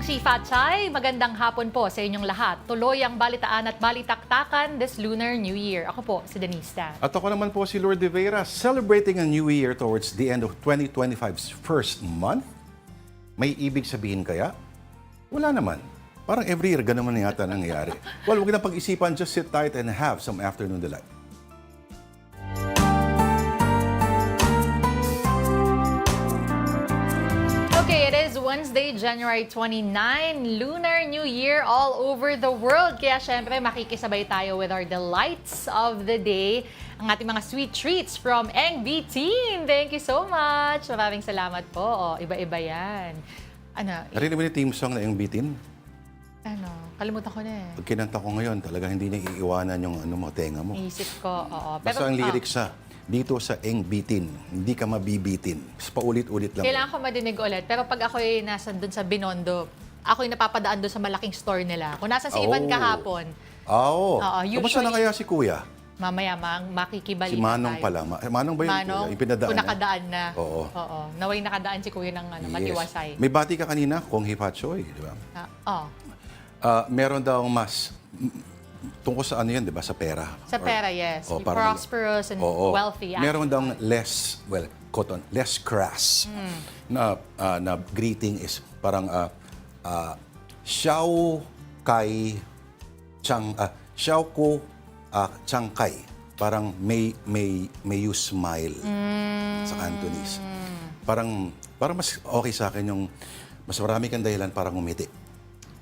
Si Fatchay, magandang hapon po sa inyong lahat. Tuloy ang balitaan at balitaktakan this Lunar New Year. Ako po, si Denista. At ako naman po si Lourdes de Vera, celebrating a new year towards the end of 2025's first month. May ibig sabihin kaya? Wala naman. Parang every year, ganun man yata nangyayari. Well, huwag na pag-isipan, just sit tight and have some afternoon delight. Okay, it is Wednesday, January 29, Lunar New Year all over the world. Kaya syempre makikisabay tayo with our delights of the day. Ang ating mga sweet treats from NB Team. Thank you so much. Maraming salamat po. Oh, iba-iba yan. Narinig mo yung team song na yung bitin? Kalimutan ko na eh. Pag kinanta ko ngayon, talaga hindi na iiwanan yung tenga mo. Isip ko, oo. Basta ang lyrics dito sa Eng Bitin, hindi ka mabibitin. Paulit-ulit lang. Kailangan ko madinig ulit. Pero pag ako'y nasa doon sa Binondo, ako'y napapadaan doon sa malaking store nila. Kung nasa si Ivan kahapon. Oo. Usually, Kamusta na kaya si Kuya? Mamaya makikibalita Si Manong tayo. pala. Manong ba yun? Manong, Kuya? Yung pinadaan kung nakadaan na. Oo. Naway nakadaan si Kuya ng matiwasay. May bati ka kanina, Kong Hipachoy, di ba? Meron daw mas tungkol sa ano yan, di ba? Sa pera. Sa pera, yes. Parang, prosperous and wealthy. Meron daw less, less crass na greeting is parang Xiao Ko Chang Kai. Parang may you smile sa Cantonese. Parang mas okay sa akin yung mas marami kang dahilan para ngumiti.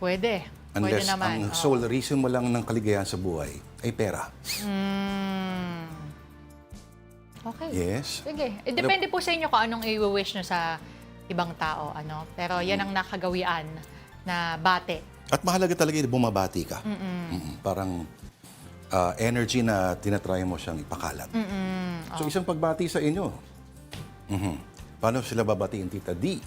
Pwede. Unless Pwede naman. ang sole reason mo lang ng kaligayahan sa buhay ay pera. Okay. Yes. Sige. Depende po sa inyo kung anong i-wish nyo sa ibang tao. Pero yan ang nakagawian na bate. At mahalaga talaga yung bumabati ka. Parang energy na tinatry mo siyang ipakalat. So isang pagbati sa inyo. Paano sila babatiin, Tita D?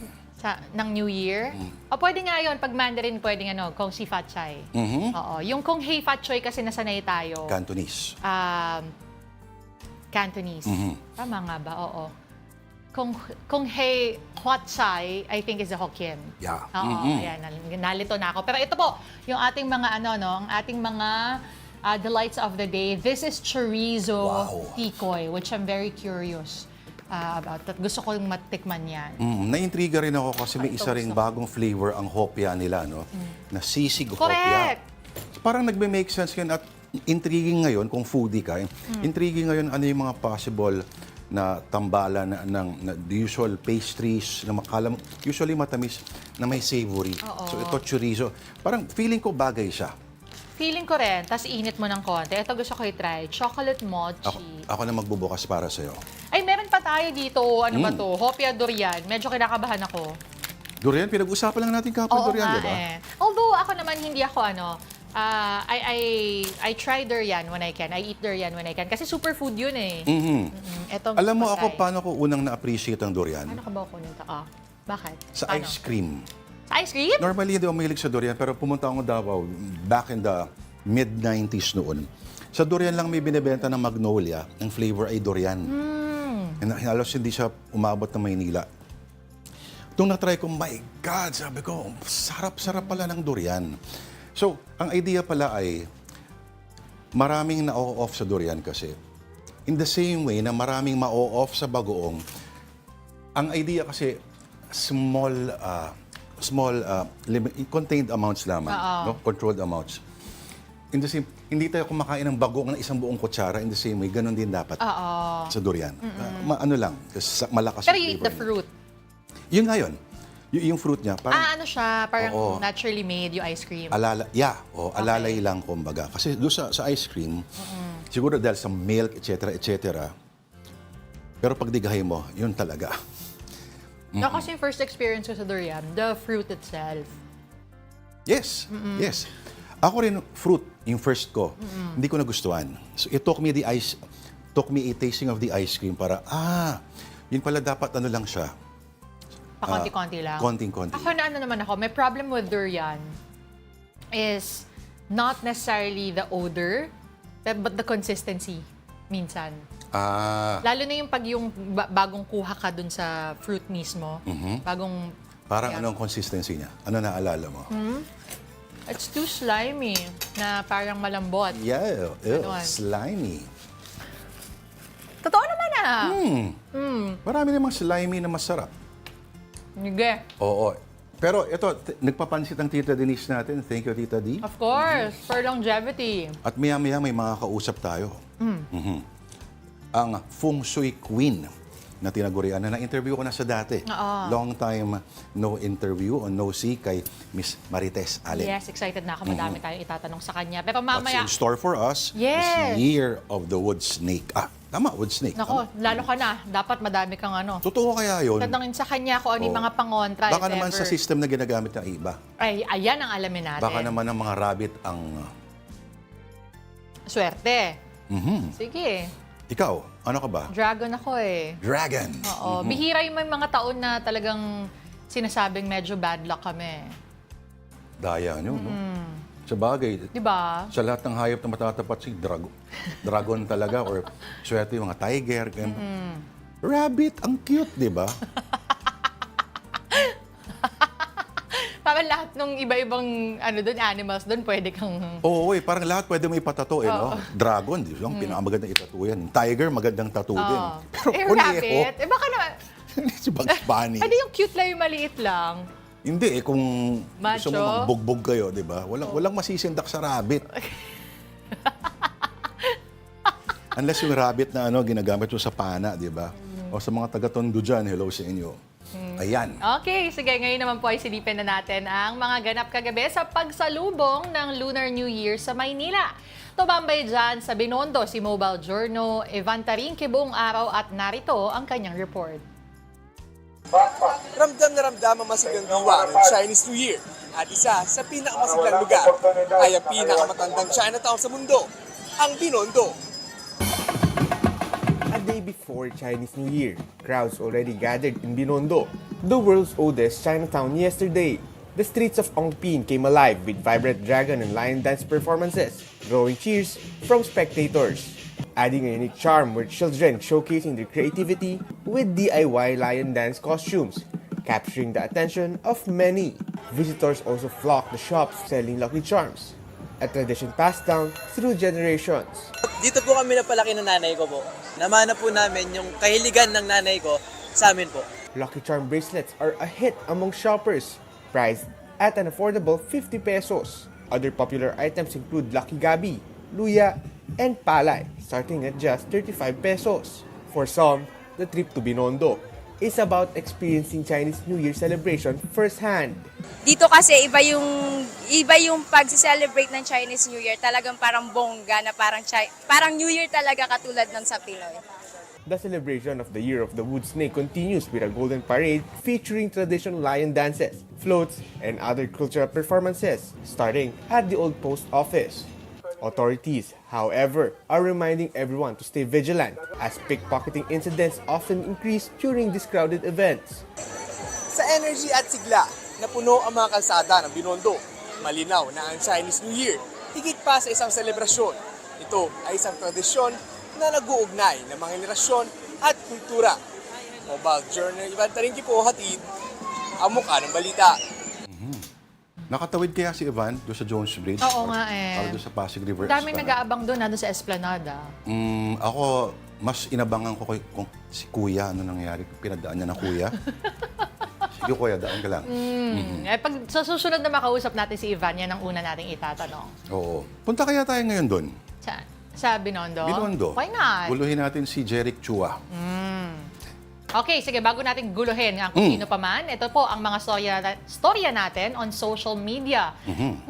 Ng New Year? O pwede nga yun, pag Mandarin pwede kung si Fatchay. Oo. Yung kung Hey Fatchoy kasi nasanay tayo. Cantonese. Cantonese. Tama nga ba? Oo. Kung Hey Fatchay, I think is the Hokkien. Yeah. Oo, ayan, nalito na ako. Pero ito po, yung ating mga ang ating mga delights of the day. This is chorizo tikoy, which I'm very curious about. At gusto ko yung matikman yan. Na-intriga rin ako kasi may isa ring bagong flavor ang hopya nila, no? Na sisig hopya. Correct! Parang nagme-make sense yun at intriguing ngayon kung foodie ka. Intriguing ngayon ano yung mga possible na tambalan ng the usual pastries na usually matamis na may savory. So ito chorizo. Parang feeling ko bagay siya. Feeling ko rin, tas init mo ng konti. Ito gusto ko i-try. Chocolate mochi. Ako na magbubukas para sa'yo. Ay, meron pa tayo dito. Ano ba to? Hopia durian. Medyo kinakabahan ako. Durian? Pinag-usapan lang natin kapag durian, di ba? Although ako naman hindi ako I try durian when I can. I eat durian when I can. Kasi superfood yun eh. Alam mo ako paano ko unang na-appreciate ang durian? Ano ka ba ako nito? Bakit? Sa ice cream. Sa ice cream? Normally, hindi ako mahilig sa durian, pero pumunta ako Davao back in the mid-90s noon. Sa durian lang may binibenta ng Magnolia, ang flavor ay durian. And halos hindi siya umabot ng Maynila. Nung na-try ko, my God, sabi ko, sarap-sarap pala ng durian. So, ang idea pala ay maraming na-off sa durian kasi. In the same way na maraming ma-off sa bagoong, ang idea kasi small contained amounts lamang, no? Controlled amounts. In the same, hindi tayo kumakain ng bagoong ng isang buong kutsara. In the same way, ganun din dapat sa durian. Ano lang, malakas pero you eat the fruit. Yun nga yun. Yung fruit niya. Parang, ano siya? Parang naturally made yung ice cream. Alalay lang kumbaga. Kasi doon sa ice cream, siguro dahil sa milk, etc. Pero pag digahay mo, yun talaga. Kasi yung first experience ko sa durian, the fruit itself. Yes, yes. Ako rin, fruit, yung first ko, hindi ko nagustuhan. So it took me a tasting of the ice cream para, yun pala dapat ano lang siya. Pakonti-konti lang. Konting-konti. Ako na naman ako, may problem with durian is not necessarily the odor, but the consistency minsan. Lalo na yung pag yung bagong kuha ka dun sa fruit mismo, bagong Parang anong consistency niya? Ano naalala mo? It's too slimy na parang malambot. Yeah, ew, Ganon. slimy. Totoo naman ah. Marami namang slimy na masarap. Sige. Oo. Pero ito, nagpapansit ang Tita Denise natin. Thank you, Tita D. Of course, for longevity. At maya-maya may makakausap tayo. Ang Feng Shui Queen na tinagurian na na-interview ko na sa dati. Long time no interview o no see kay Miss Marites Allen. Yes, excited na ako. Madami tayong itatanong sa kanya. Pero What's mamaya, in store for us Yes. is Year of the Wood Snake. Tama, Wood Snake. nako, Tama. lalo ka na. Dapat madami kang ano. Totoo kaya yun? Tanungin sa kanya kung ano yung Oo. mga pangontra. Baka if naman ever. sa system na ginagamit ng iba. Ay, ayan ang alamin natin. Baka naman ang mga rabbit ang... Swerte. Sige. Ikaw, ano ka ba? Dragon ako eh. Dragon. Oo. Bihira yung may mga taon na talagang sinasabing medyo bad luck kami. Daya nyo, no? Sa bagay, Di ba? sa lahat ng hayop na matatapat si dragon talaga or swerte yung mga tiger. Rabbit, ang cute, di ba? Parang lahat ng iba-ibang animals doon pwede kang... Oo, parang lahat pwede mo ipatato, no? Dragon, di ba? Ang pinakamagandang itato yan. Tiger, magandang tattoo din. Pero rabbit. Eh baka naman... si Bugs Bunny. Ano yung cute lang, yung maliit lang? Hindi kung Macho? gusto mo magbugbog kayo, di ba? Walang masisindak sa rabbit. Unless yung rabbit na ginagamit mo sa pana, di ba? O sa mga taga-Tondo dyan, hello sa inyo. Ayan. Okay, sige. Ngayon naman po ay silipin na natin ang mga ganap kagabi sa pagsalubong ng Lunar New Year sa Maynila. Tumambay dyan sa Binondo si Mobile Journal, Evan Tarinque buong araw at narito ang kanyang report. Ramdam na ramdam ang masiglang diwa ng Chinese New Year. At isa sa pinakamasiglang lugar ay ang pinakamatandang Chinatown sa mundo, ang Binondo. A day before Chinese New Year, crowds already gathered in Binondo, the world's oldest Chinatown yesterday. The streets of Ongpin came alive with vibrant dragon and lion dance performances, drawing cheers from spectators. Adding a unique charm were children showcasing their creativity with DIY lion dance costumes, capturing the attention of many. Visitors also flocked the shops selling lucky charms, a tradition passed down through generations. Dito po kami napalaki ng nanay ko po. Namana po namin yung kahiligan ng nanay ko sa amin po. Lucky charm bracelets are a hit among shoppers, priced at an affordable 50 pesos. Other popular items include Lucky Gabi, Luya, and Palay, starting at just 35 pesos. For some, the trip to Binondo is about experiencing Chinese New Year celebration firsthand. Dito kasi iba yung pag-celebrate ng Chinese New Year. Talagang parang bongga na parang New Year talaga katulad ng sa Pinoy. The celebration of the Year of the Wood Snake continues with a golden parade featuring traditional lion dances, floats, and other cultural performances, starting at the old post office. Authorities, however, are reminding everyone to stay vigilant as pickpocketing incidents often increase during these crowded events. Sa energy at sigla, napuno ang mga kalsada ng Binondo. Malinaw na ang Chinese New Year, higit pa sa isang selebrasyon. Ito ay isang tradisyon na nag-uugnay ng mga henerasyon at kultura. Mobile Journal, Ivan Tarinque po, hatid ang mukha ng balita. Nakatawid kaya si Evan doon sa Jones Bridge? Oo nga eh. Para doon sa Pasig River Daming Esplanade? nag-aabang doon, doon sa Esplanada. Ako, mas inabangan ko kung si Kuya, ano nangyari, pinadaan niya ng Kuya. Sige Kuya, daan ka lang. Pag sa susunod na makausap natin si Ivan, yan ang una nating itatanong. Oo. Punta kaya tayo ngayon doon? Sa Binondo? Binondo. Why not? Guluhin natin si Jeric Chua. Okay, sige, bago natin guluhin ang kung sino pa man, ito po ang mga storya natin on social media.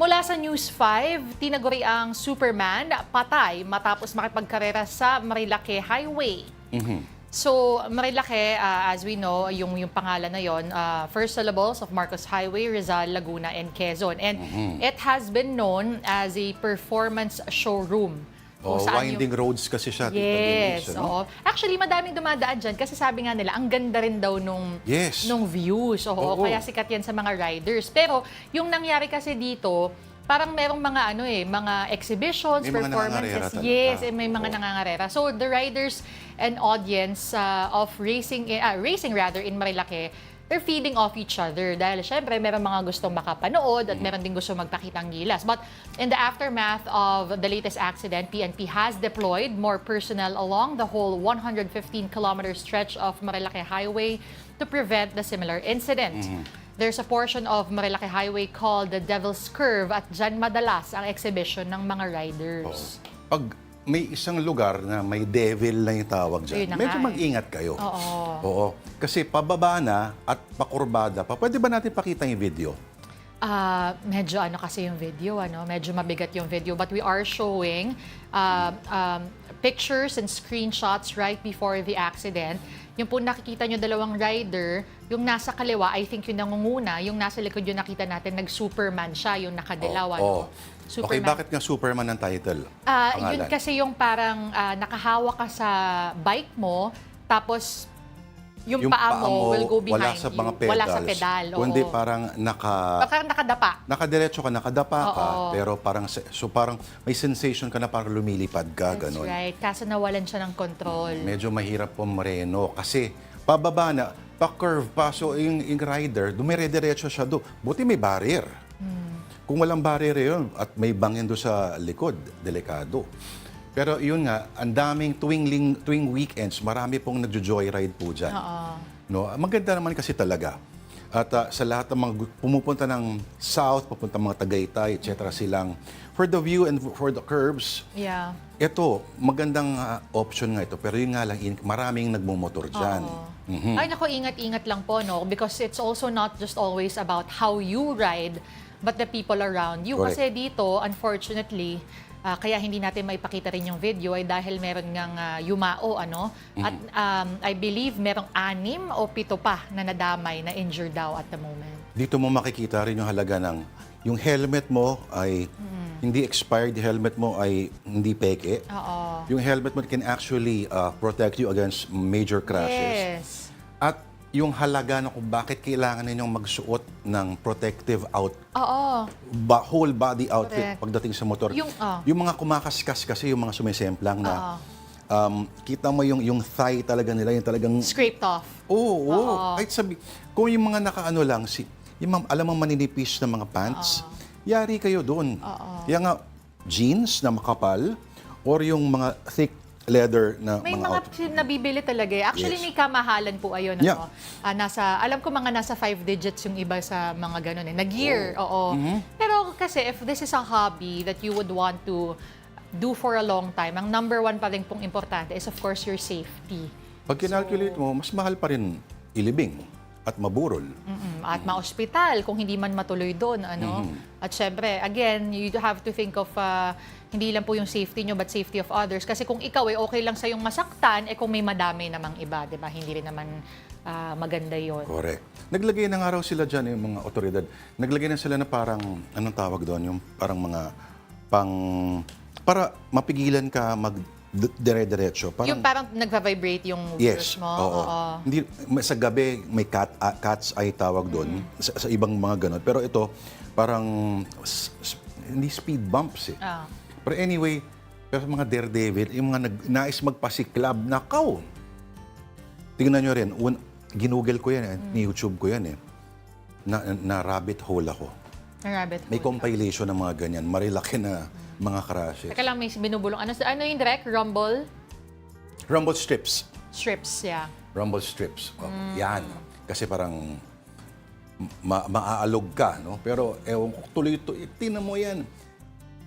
Mula sa News 5, tinaguri ang Superman patay matapos makipagkarera sa Marilake Highway. So, Marilake, as we know, yung pangalan na yon, first syllables of Marcos Highway, Rizal, Laguna, and Quezon. And it has been known as a performance showroom. Winding roads kasi siya. Tita Yes. Denise, ano? Actually, madaming dumadaan dyan kasi sabi nga nila, ang ganda rin daw nung views. Oo. Kaya sikat yan sa mga riders. Pero yung nangyari kasi dito, parang merong mga mga exhibitions, May mga performances. nangangarera Yes, talaga. may mga nangangarera. So the riders and audience of racing in Marilake they're feeding off each other. Dahil syempre, meron mga gustong makapanood at meron din gustong magpakitang gilas. But in the aftermath of the latest accident, PNP has deployed more personnel along the whole 115-kilometer stretch of Marilake Highway to prevent the similar incident. There's a portion of Marilake Highway called the Devil's Curve at dyan madalas ang exhibition ng mga riders. Pag may isang lugar na may devil na yung tawag dyan, Yun na medyo nga mag-ingat kayo. Oo. Kasi pababa na at pakurbada pa. Pwede ba natin pakita yung video? Medyo ano kasi yung video, medyo mabigat yung video. But we are showing pictures and screenshots right before the accident. Yung po nakikita nyo dalawang rider, yung nasa kaliwa, I think yung nangunguna, yung nasa likod yung nakita natin, nag-Superman siya, yung nakadilaw. Okay, bakit nga Superman ang title? Yun kasi yung parang nakahawa ka sa bike mo, tapos yung paa mo will go behind wala sa mga pedals. Wala sa pedal. Kundi parang nakadapa. nakadiretso ka, nakadapa ka, pero parang may sensation ka na parang lumilipad ka, That's ganun. right. Kaso nawalan siya ng control. Medyo mahirap po mareno kasi pababa na, pa-curve pa, so yung rider, dumire-diretso siya doon. Buti may barrier. Kung walang barrier yun at may bangin doon sa likod, delikado. Pero yun nga, ang daming tuwing weekends, marami pong nagjo-joyride po dyan. No? Maganda naman kasi talaga. At sa lahat ng mga pumupunta ng south, pupunta mga Tagaytay, etc. silang, for the view and for the curbs, Yeah. ito, magandang option nga ito. Pero yun nga lang, maraming nagmumotor dyan. Ay nako, ingat-ingat lang po, no? Because it's also not just always about how you ride, but the people around you. Correct. Kasi dito, unfortunately, kaya hindi natin maipakita rin yung video ay dahil meron ngang yumao, At I believe merong 6 o 7 pa na nadamay, na injured daw at the moment. Dito mo makikita rin yung halaga ng, yung helmet mo ay hindi expired, yung helmet mo ay hindi peke. Yung helmet mo can actually protect you against major crashes. Yes. At yung halaga na kung bakit kailangan ninyong magsuot ng protective whole body outfit Correct. pagdating sa motor. Yung mga kumakaskas kasi, yung mga sumisemplang na kita mo yung thigh talaga nila, yung talagang Scraped off. Oo. Kahit kung yung mga nakaano lang, yung alam mo maninipis na mga pants, yari kayo doon. Kaya nga, jeans na makapal or yung mga thick leather na May mga mga nabibili talaga eh. Actually, Yes. may kamahalan po ayun. Yeah. Alam ko mga nasa 5 digits yung iba sa mga ganun eh. Na-gear, oo. Pero kasi if this is a hobby that you would want to do for a long time, ang number 1 pa rin pong importante is of course your safety. Pag kinalculate mo, mas mahal pa rin ilibing at maburol. At ma-ospital kung hindi man matuloy doon. At syempre, again, you have to think of hindi lang po yung safety nyo but safety of others. Kasi kung ikaw okay lang sa yung masaktan, kung may madami namang iba, di ba? Hindi rin naman maganda yon. Correct. Naglagay na nga raw sila dyan, yung mga otoridad. Naglagay na sila na parang, anong tawag doon? Yung parang mga para mapigilan ka dire-diretso. Yung parang nagva-vibrate yung Yes, wheels mo. oo. Hindi, sa gabi, may cat's eye tawag doon, sa ibang mga ganun. Pero ito, parang hindi speed bumps eh. Pero anyway, pero mga daredevil, yung mga nais magpasiklab, nakaw. Tingnan nyo rin, ginugel ko yan, ni-YouTube ko yan eh. Na rabbit hole ako. Rabbit May hole. compilation ng mga ganyan, marilaki na mga crashes. Teka lang, may binubulong. Ano yung direct? Rumble strips. Strips, yeah. Rumble strips. Yan. Kasi parang maaalog ka, no? Pero ewan ko, tuloy ito, tingnan mo yan.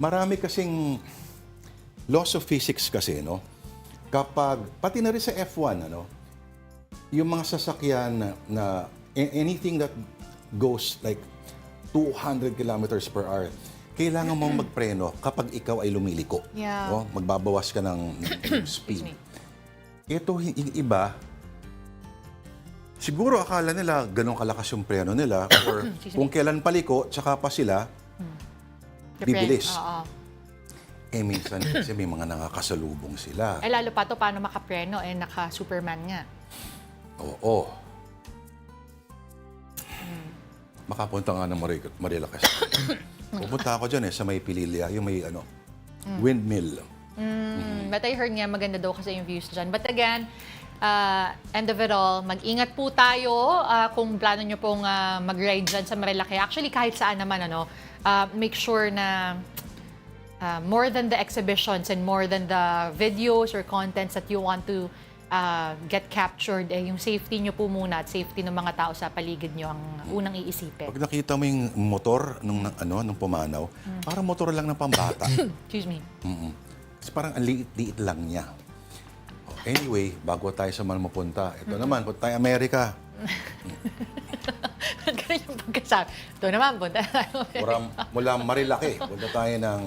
Marami kasing laws of physics kasi, no? Pati na rin sa F1, yung mga sasakyan na anything that goes like 200 kilometers per hour, kailangan mong magpreno kapag ikaw ay lumiliko. Yeah. No? Magbabawas ka ng speed. Ito, yung iba, siguro akala nila ganun kalakas yung preno nila or kung kailan paliko, tsaka pa sila bibilis. Minsan kasi may mga nakakasalubong sila. Lalo pa to, paano makapreno? Naka-Superman nga. Oo. Makapunta nga ng Marilakas. Pupunta ako dyan sa may Pililya, yung may windmill. But I heard nga maganda daw kasi yung views dyan. But again, end of it all, mag-ingat po tayo kung plano nyo pong mag-ride dyan sa Marilaki. Actually, kahit saan naman, make sure na more than the exhibitions and more than the videos or contents that you want to get captured, yung safety nyo po muna at safety ng mga tao sa paligid nyo ang unang iisipin. Pag nakita mo yung motor nung pumanaw, parang motor lang ng pambata. Excuse me. Kasi parang ang liit-liit lang niya. Anyway, bago tayo sa mapunta, ito naman, punta tayo Amerika. Ganun yung pagkasabi. Ito naman, punta tayo. Mula Marilaki, punta tayo ng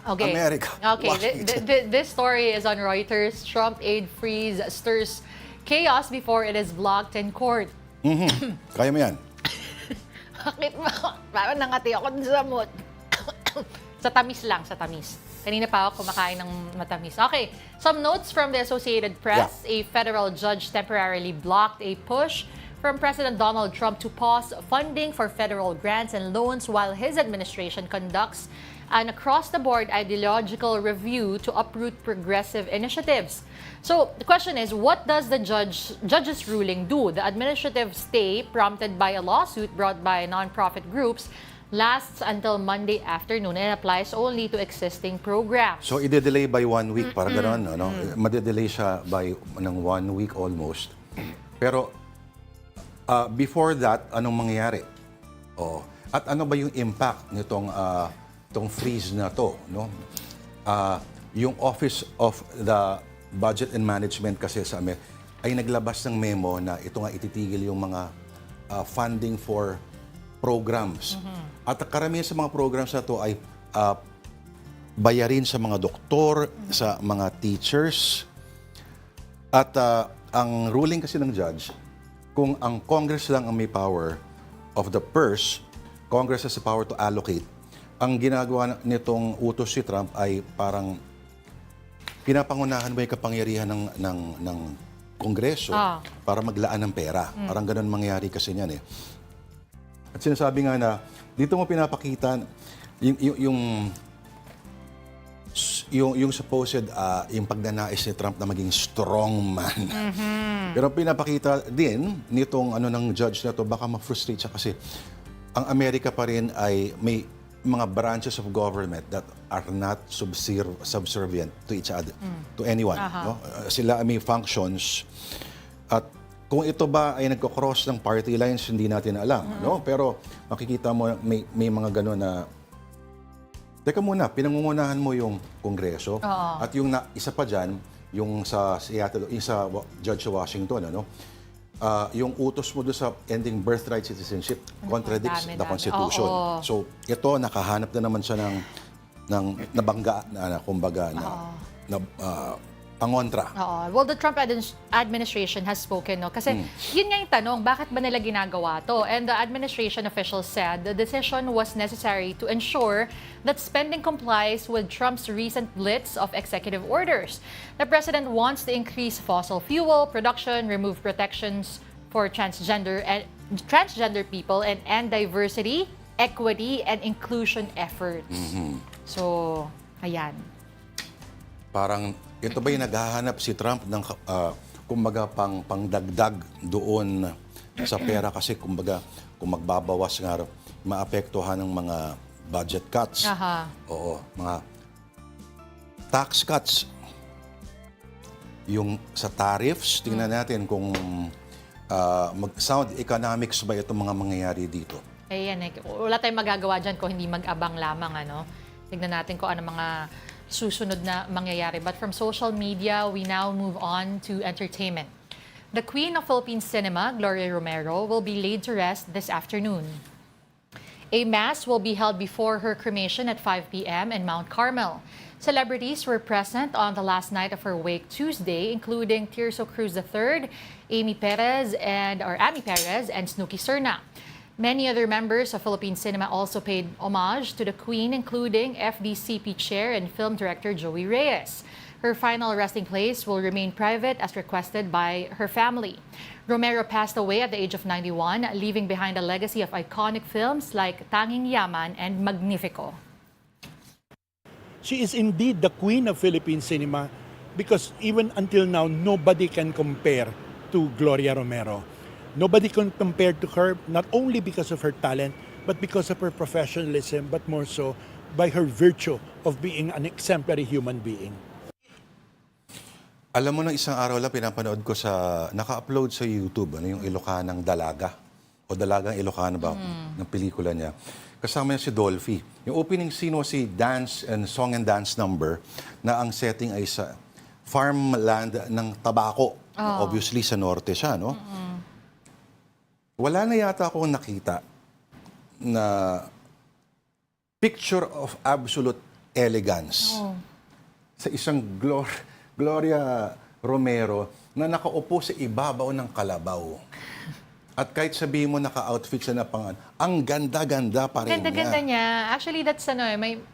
America. Okay, this story is on Reuters. Trump aid freeze stirs chaos before it is blocked in court. Kaya mo yan. Bakit ba? Parang nangati ako dun sa mood. Sa tamis lang, sa tamis. Kanina pa ako kumakain ng matamis. Okay, some notes from the Associated Press. A federal judge temporarily blocked a push from President Donald Trump to pause funding for federal grants and loans while his administration conducts an across-the-board ideological review to uproot progressive initiatives. So the question is, what does the judge's ruling do? The administrative stay, prompted by a lawsuit brought by nonprofit groups, lasts until Monday afternoon and applies only to existing programs. So, i-delay by 1 week, para gano'n, ano? Made-delay siya by ng 1 week almost. Pero, before that, anong mangyayari? At ano ba yung impact nitong itong freeze na to, no? Yung Office of the Budget and Management kasi sa Amerika ay naglabas ng memo na ito nga ititigil yung mga funding for programs. At karamihan sa mga programs na to ay bayarin sa mga doktor, sa mga teachers. At ang ruling kasi ng judge, kung ang Congress lang ang may power of the purse, Congress has the power to allocate. Ang ginagawa nitong utos si Trump ay parang pinapangunahan mo yung kapangyarihan ng Kongreso para maglaan ng pera. Parang ganun mangyari kasi niyan eh. At sinasabi nga na dito mo pinapakita yung supposed yung pagnanais ni Trump na maging strong man. Pero pinapakita din nitong ng judge na to, baka ma-frustrate siya kasi ang Amerika pa rin ay may mga branches of government that are not subservient to each other, to anyone. No? Sila may functions. At kung ito ba ay nagko-cross ng party lines, hindi natin alam. No? Pero makikita mo may mga gano'n na, teka muna, pinangungunahan mo yung Kongreso. At yung isa pa dyan, yung sa Seattle, yung sa Judge sa Washington, yung utos mo doon sa ending birthright citizenship contradicts the Constitution. So, ito, nakahanap na naman siya ng nabangga, kumbaga, na pangontra. Well, the Trump administration has spoken, no? Kasi yun nga yung tanong, bakit ba nila ginagawa to? And the administration officials said the decision was necessary to ensure that spending complies with Trump's recent blitz of executive orders. The president wants to increase fossil fuel production, remove protections for transgender people, and end diversity, equity, and inclusion efforts. So, ayan. Parang ito ba yung naghahanap si Trump ng kumbaga pangdagdag doon sa pera kasi kumbaga kung magbabawas nga maapektuhan ng mga budget cuts. Oo, mga tax cuts. Yung sa tariffs, tingnan natin kung mag-sound economics ba itong mga mangyayari dito. Ayan, wala tayong magagawa dyan kung hindi mag-abang lamang, Tignan natin kung ano mga susunod na mangyayari. But from social media, we now move on to entertainment. The Queen of Philippine cinema, Gloria Romero, will be laid to rest this afternoon. A mass will be held before her cremation at 5 p.m. in Mount Carmel. Celebrities were present on the last night of her wake Tuesday, including Tirso Cruz III, Amy Perez, and Snooki Serna. Many other members of Philippine cinema also paid homage to the Queen, including FDCP Chair and Film Director Joey Reyes. Her final resting place will remain private as requested by her family. Romero passed away at the age of 91, leaving behind a legacy of iconic films like Tanging Yaman and Magnifico. She is indeed the Queen of Philippine cinema, because even until now, nobody can compare to Gloria Romero. Nobody can compare to her, not only because of her talent, but because of her professionalism, but more so by her virtue of being an exemplary human being. Alam mo na isang araw lang pinapanood ko naka-upload sa YouTube, yung Ilocanang Dalaga. O Dalagang Ilocano ba, ng pelikula niya. Kasama niya si Dolphy. Yung opening scene was si song and dance number na ang setting ay sa farmland ng tabako. Obviously, sa norte siya, no? Wala na yata akong nakita na picture of absolute elegance sa isang Gloria Romero na nakaupo sa ibabaw ng kalabaw. At kahit sabihin mo naka-outfit siya na ang ganda-ganda pa rin Ganda-ganda niya. niya. Actually, that's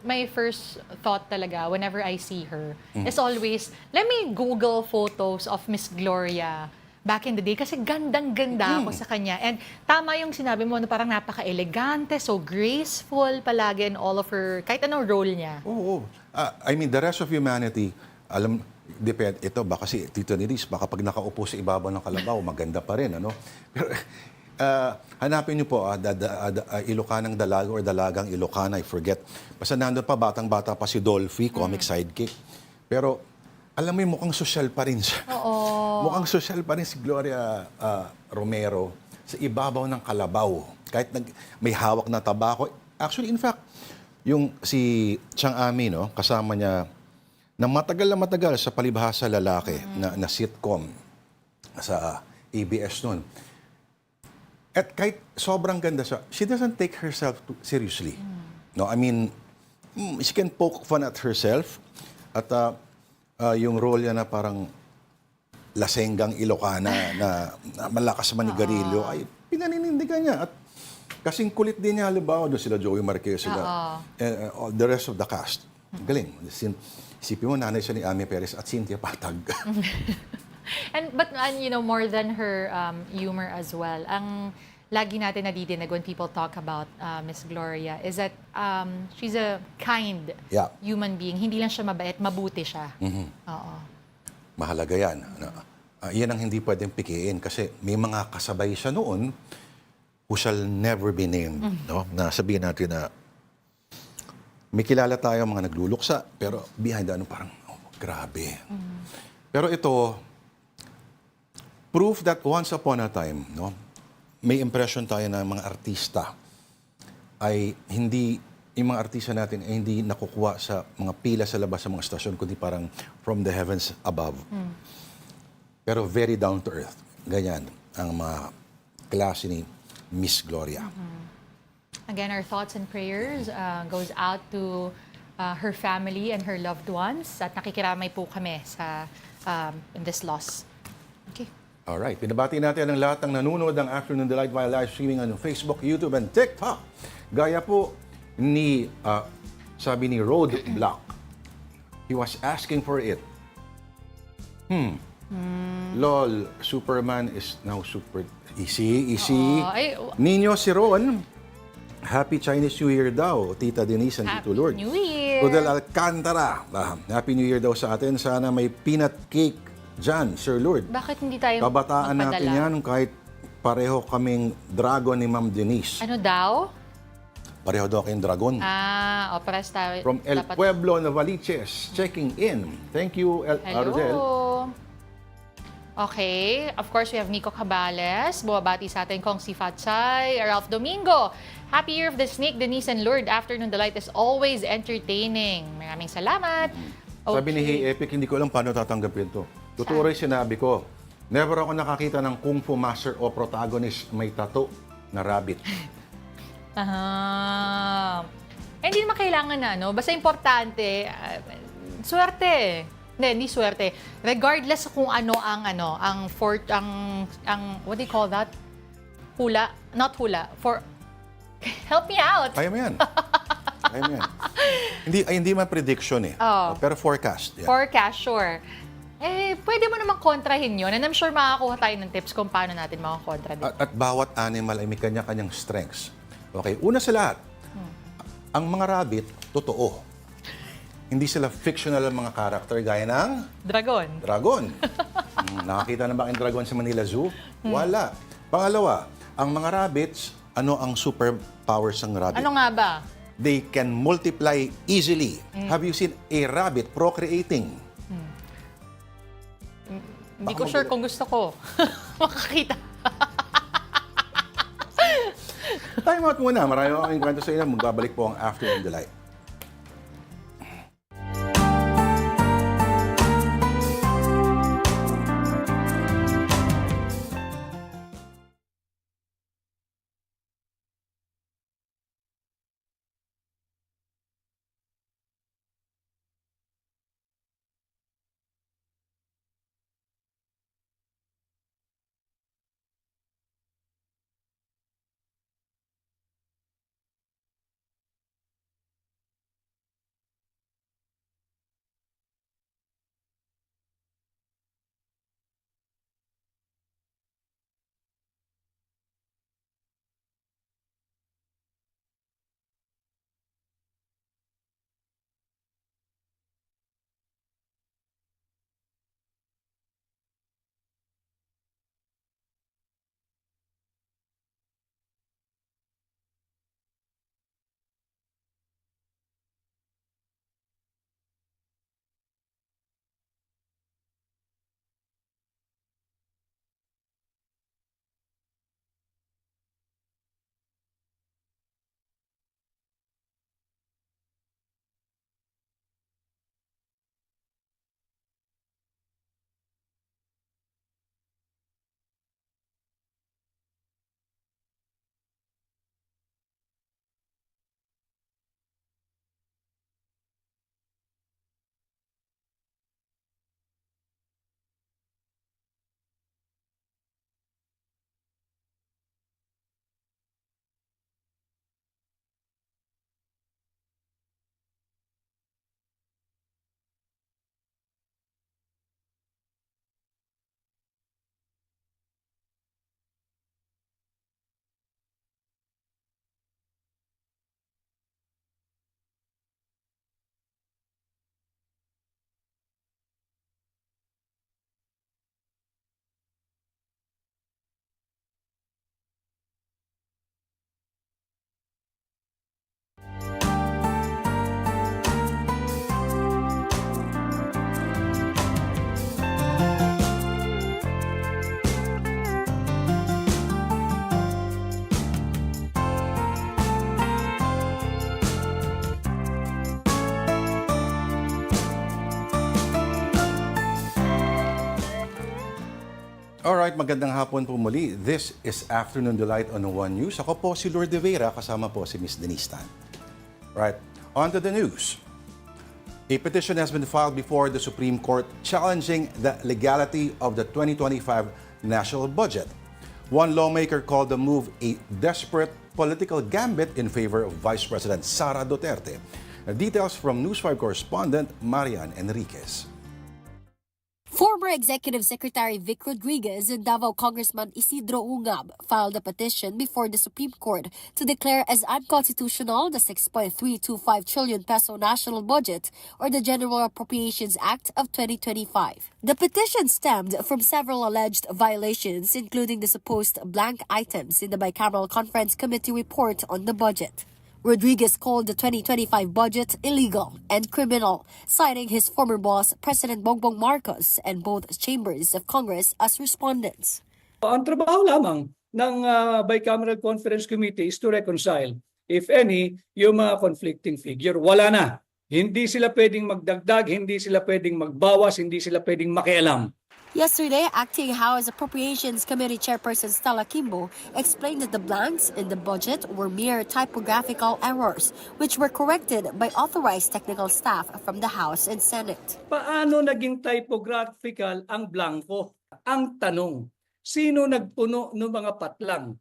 my first thought talaga whenever I see her is always, let me Google photos of Miss Gloria back in the day kasi gandang-ganda ako sa kanya. And tama yung sinabi mo na parang napaka-elegante, so graceful palagi in all of her, kahit anong role niya. Oo. I mean, the rest of humanity, depende, ito baka si Tito Niris, baka pag nakaupo sa ibabaw ng kalabaw, maganda pa rin, ano? Pero hanapin niyo po, Ilocanang Dalaga or Dalagang Ilocana, I forget. Basta nandun pa, batang-bata pa si Dolphy, comic sidekick. Pero, alam mo yung mukhang social pa rin siya. Oo. Mukhang social pa rin si Gloria Romero sa ibabaw ng kalabaw. Kahit may hawak na tabako. Actually, in fact, yung si Chang Ami, no, kasama niya, na matagal sa palibhasa lalaki na sitcom sa ABS noon. At kahit sobrang ganda siya, she doesn't take herself seriously. No, I mean, she can poke fun at herself. At yung role niya na parang lasenggang Ilocana na malakas manigarilyo, ay pinaninindigan niya. At kasing kulit din niya, halimbawa, doon sila Joey Marquez, sila, the rest of the cast. Galing. Isipin mo, nanay siya ni Ami Perez at Cynthia Patag. But you know, more than her humor as well, ang lagi natin nadidinig when people talk about Miss Gloria is that she's a kind human being. Hindi lang siya mabait, mabuti siya. Oo. Mahalaga yan. Yan ang hindi pwedeng pikiin kasi may mga kasabay siya noon who shall never be named. No? Na sabihin natin na may kilala tayo mga nagluluksa, pero behind parang, grabe. Pero ito, proof that once upon a time, no, may impression tayo na mga artista ay hindi, yung mga artista natin ay hindi nakukuha sa mga pila sa labas sa mga stasyon, kundi parang from the heavens above. Pero very down to earth. Ganyan ang mga klase ni Miss Gloria. Again, our thoughts and prayers goes out to her family and her loved ones. At nakikiramay po kami sa in this loss. Okay. Alright, pinabati natin ang lahat ng nanonood ng Afternoon Delight via live streaming on Facebook, YouTube, and TikTok. Gaya po ni, sabi ni Roadblock, he was asking for it. Lol, Superman is now super easy. Ninyo si Ron, Happy Chinese New Year daw, Tita Denise and Tito Lord. Happy New Year! Rodel Alcantara, Happy New Year daw sa atin. Sana may peanut cake dyan, Sir Lord. Bakit hindi tayo Kabataan magpadala? natin yan kahit pareho kaming dragon ni Ma'am Denise. Ano daw? Pareho daw kayong dragon. Pares tayo. From El Pueblo, Novaliches, checking in. Thank you, Rodel. Hello. Okay. Of course, we have Nico Cabales. Buwabati sa atin kong si Fatchay, Ralph Domingo. Happy Year of the Snake, Denise and Lord. Afternoon Delight is always entertaining. Maraming salamat. Okay. Sabi ni Hey Epic, hindi ko alam paano tatanggapin to. Totoo rin sinabi ko, never ako nakakita ng Kung Fu Master o protagonist may tattoo na rabbit. Hindi naman kailangan na, no? Basta importante, swerte. Hindi swerte. Regardless kung ano, what do you call that? Hula? Not hula. Help me out. Kaya mo yan. Kaya mo yan. Hindi man prediction eh. Pero forecast. Yeah. Forecast, sure. Pwede mo namang kontrahin yun. And I'm sure makakuha tayo ng tips kung paano natin makakontra dito. At bawat animal ay may kanya-kanyang strengths. Okay, una sa lahat, ang mga rabbit, totoo. Hindi sila fictional ang mga character gaya ng Dragon. dragon. Nakakita na ba ang dragon sa Manila Zoo? Wala. Pangalawa, ang mga rabbits, ano ang superpowers ng rabbit? Ano nga ba? They can multiply easily. Have you seen a rabbit procreating? Hindi ko sure kung gusto ko makakita. Time out muna. Marami akong kwento sa inyo. Magbabalik po ang Afternoon Delight. Alright, magandang hapon po muli. This is Afternoon Delight on One News. Ako po si Lourdes Vera, kasama po si Miss Denise Tan. Right, on to the news. A petition has been filed before the Supreme Court challenging the legality of the 2025 national budget. One lawmaker called the move a desperate political gambit in favor of Vice President Sara Duterte. Details from News 5 correspondent Marian Enriquez. Former Executive Secretary Vic Rodriguez and Davao Congressman Isidro Ungab filed a petition before the Supreme Court to declare as unconstitutional the 6.325 trillion peso national budget or the General Appropriations Act of 2025. The petition stemmed from several alleged violations, including the supposed blank items in the Bicameral Conference Committee report on the budget. Rodriguez called the 2025 budget illegal and criminal, citing his former boss, President Bongbong Marcos, and both chambers of Congress as respondents. Ang trabaho lamang ng Bicameral Conference Committee is to reconcile, if any, yung mga conflicting figure. Wala na. Hindi sila pwedeng magdagdag, hindi sila pwedeng magbawas, hindi sila pwedeng makialam. Yesterday, Acting House Appropriations Committee Chairperson Stella Kimbo explained that the blanks in the budget were mere typographical errors, which were corrected by authorized technical staff from the House and Senate. Paano naging typographical ang blanco? Ang tanong, sino nagpuno ng mga patlang?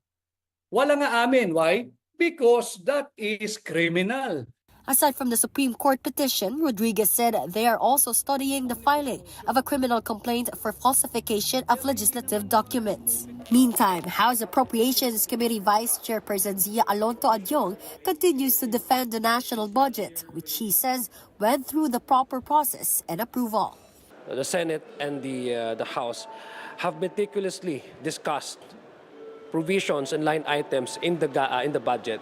Wala nga amin. Why? Because that is criminal. Aside from the Supreme Court petition, Rodriguez said they are also studying the filing of a criminal complaint for falsification of legislative documents. Meantime, House Appropriations Committee Vice Chairperson Zia Alonto Adyong continues to defend the national budget, which he says went through the proper process and approval. The Senate and the House have meticulously discussed provisions and line items in the budget.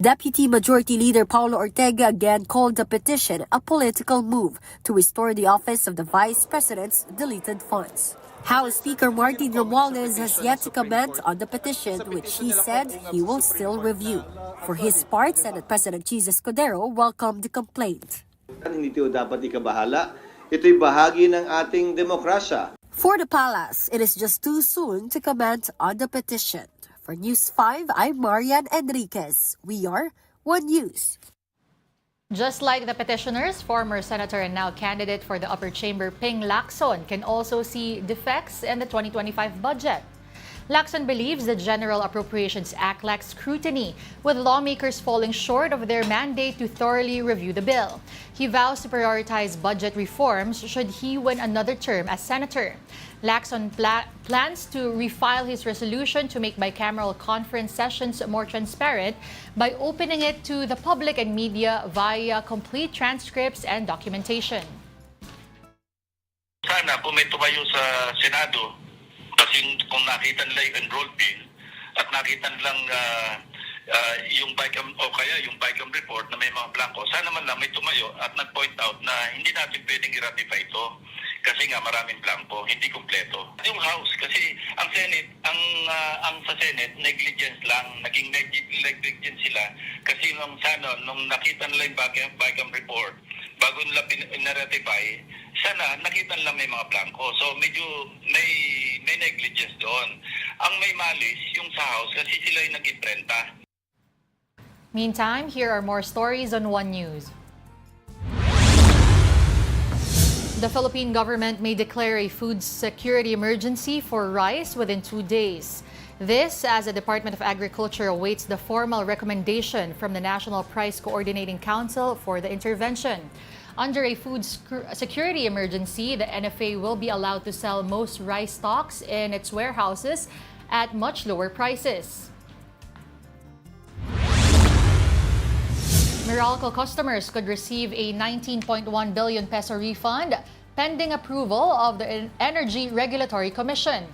Deputy Majority Leader Paulo Ortega again called the petition a political move to restore the office of the Vice President's deleted funds. House Speaker Martin Romualdez has yet to comment on the petition, which he said he will still review. For his part, Senate President Cheese Escudero welcomed the complaint. Hindi ito dapat ikabahala. Ito'y bahagi ng ating demokrasya. For the palace, it is just too soon to comment on the petition. For News 5, I'm Marian Enriquez. We are One News. Just like the petitioners, former senator and now candidate for the upper chamber Ping Lacson can also see defects in the 2025 budget. Lacson believes the General Appropriations Act lacks scrutiny, with lawmakers falling short of their mandate to thoroughly review the bill. He vows to prioritize budget reforms should he win another term as senator. Lacson plans to refile his resolution to make bicameral conference sessions more transparent by opening it to the public and media via complete transcripts and documentation. Sana kung may tumayo sa Senado, kasi kung nakita nila yung enrolled bill at nakita nilang yung BICAM o kaya yung BICAM report na may mga blanco, sana man lang may tumayo at nag-point out na hindi natin pwedeng i-ratify ito kasi nga maraming blanco, hindi kumpleto. Yung House, kasi ang Senate, ang sa Senate, negligence lang, naging negligence sila kasi nung nakita nila yung BICAM report, bago nila pinaratify, sana nakita nila may mga blanco. So medyo may negligence doon. Ang may malis yung sa House kasi sila yung nag-imprenta. Meantime, here are more stories on One News. The Philippine government may declare a food security emergency for rice within 2 days. This as the Department of Agriculture awaits the formal recommendation from the National Price Coordinating Council for the intervention. Under a food security emergency, the NFA will be allowed to sell most rice stocks in its warehouses at much lower prices. Meralco customers could receive a 19.1 billion peso refund pending approval of the Energy Regulatory Commission.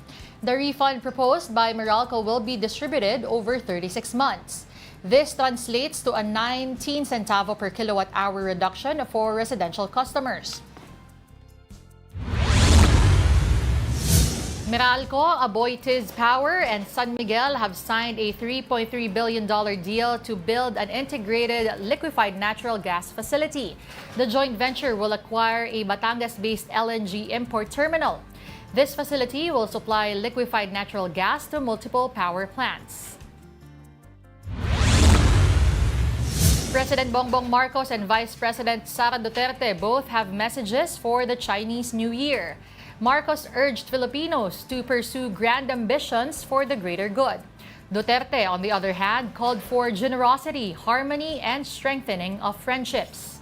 The refund proposed by Meralco will be distributed over 36 months. This translates to a 19 centavo per kilowatt-hour reduction for residential customers. Meralco, Aboitiz Power, and San Miguel have signed a $3.3 billion deal to build an integrated liquefied natural gas facility. The joint venture will acquire a Batangas-based LNG import terminal. This facility will supply liquefied natural gas to multiple power plants. President Bongbong Marcos and Vice President Sara Duterte both have messages for the Chinese New Year. Marcos urged Filipinos to pursue grand ambitions for the greater good. Duterte, on the other hand, called for generosity, harmony, and strengthening of friendships.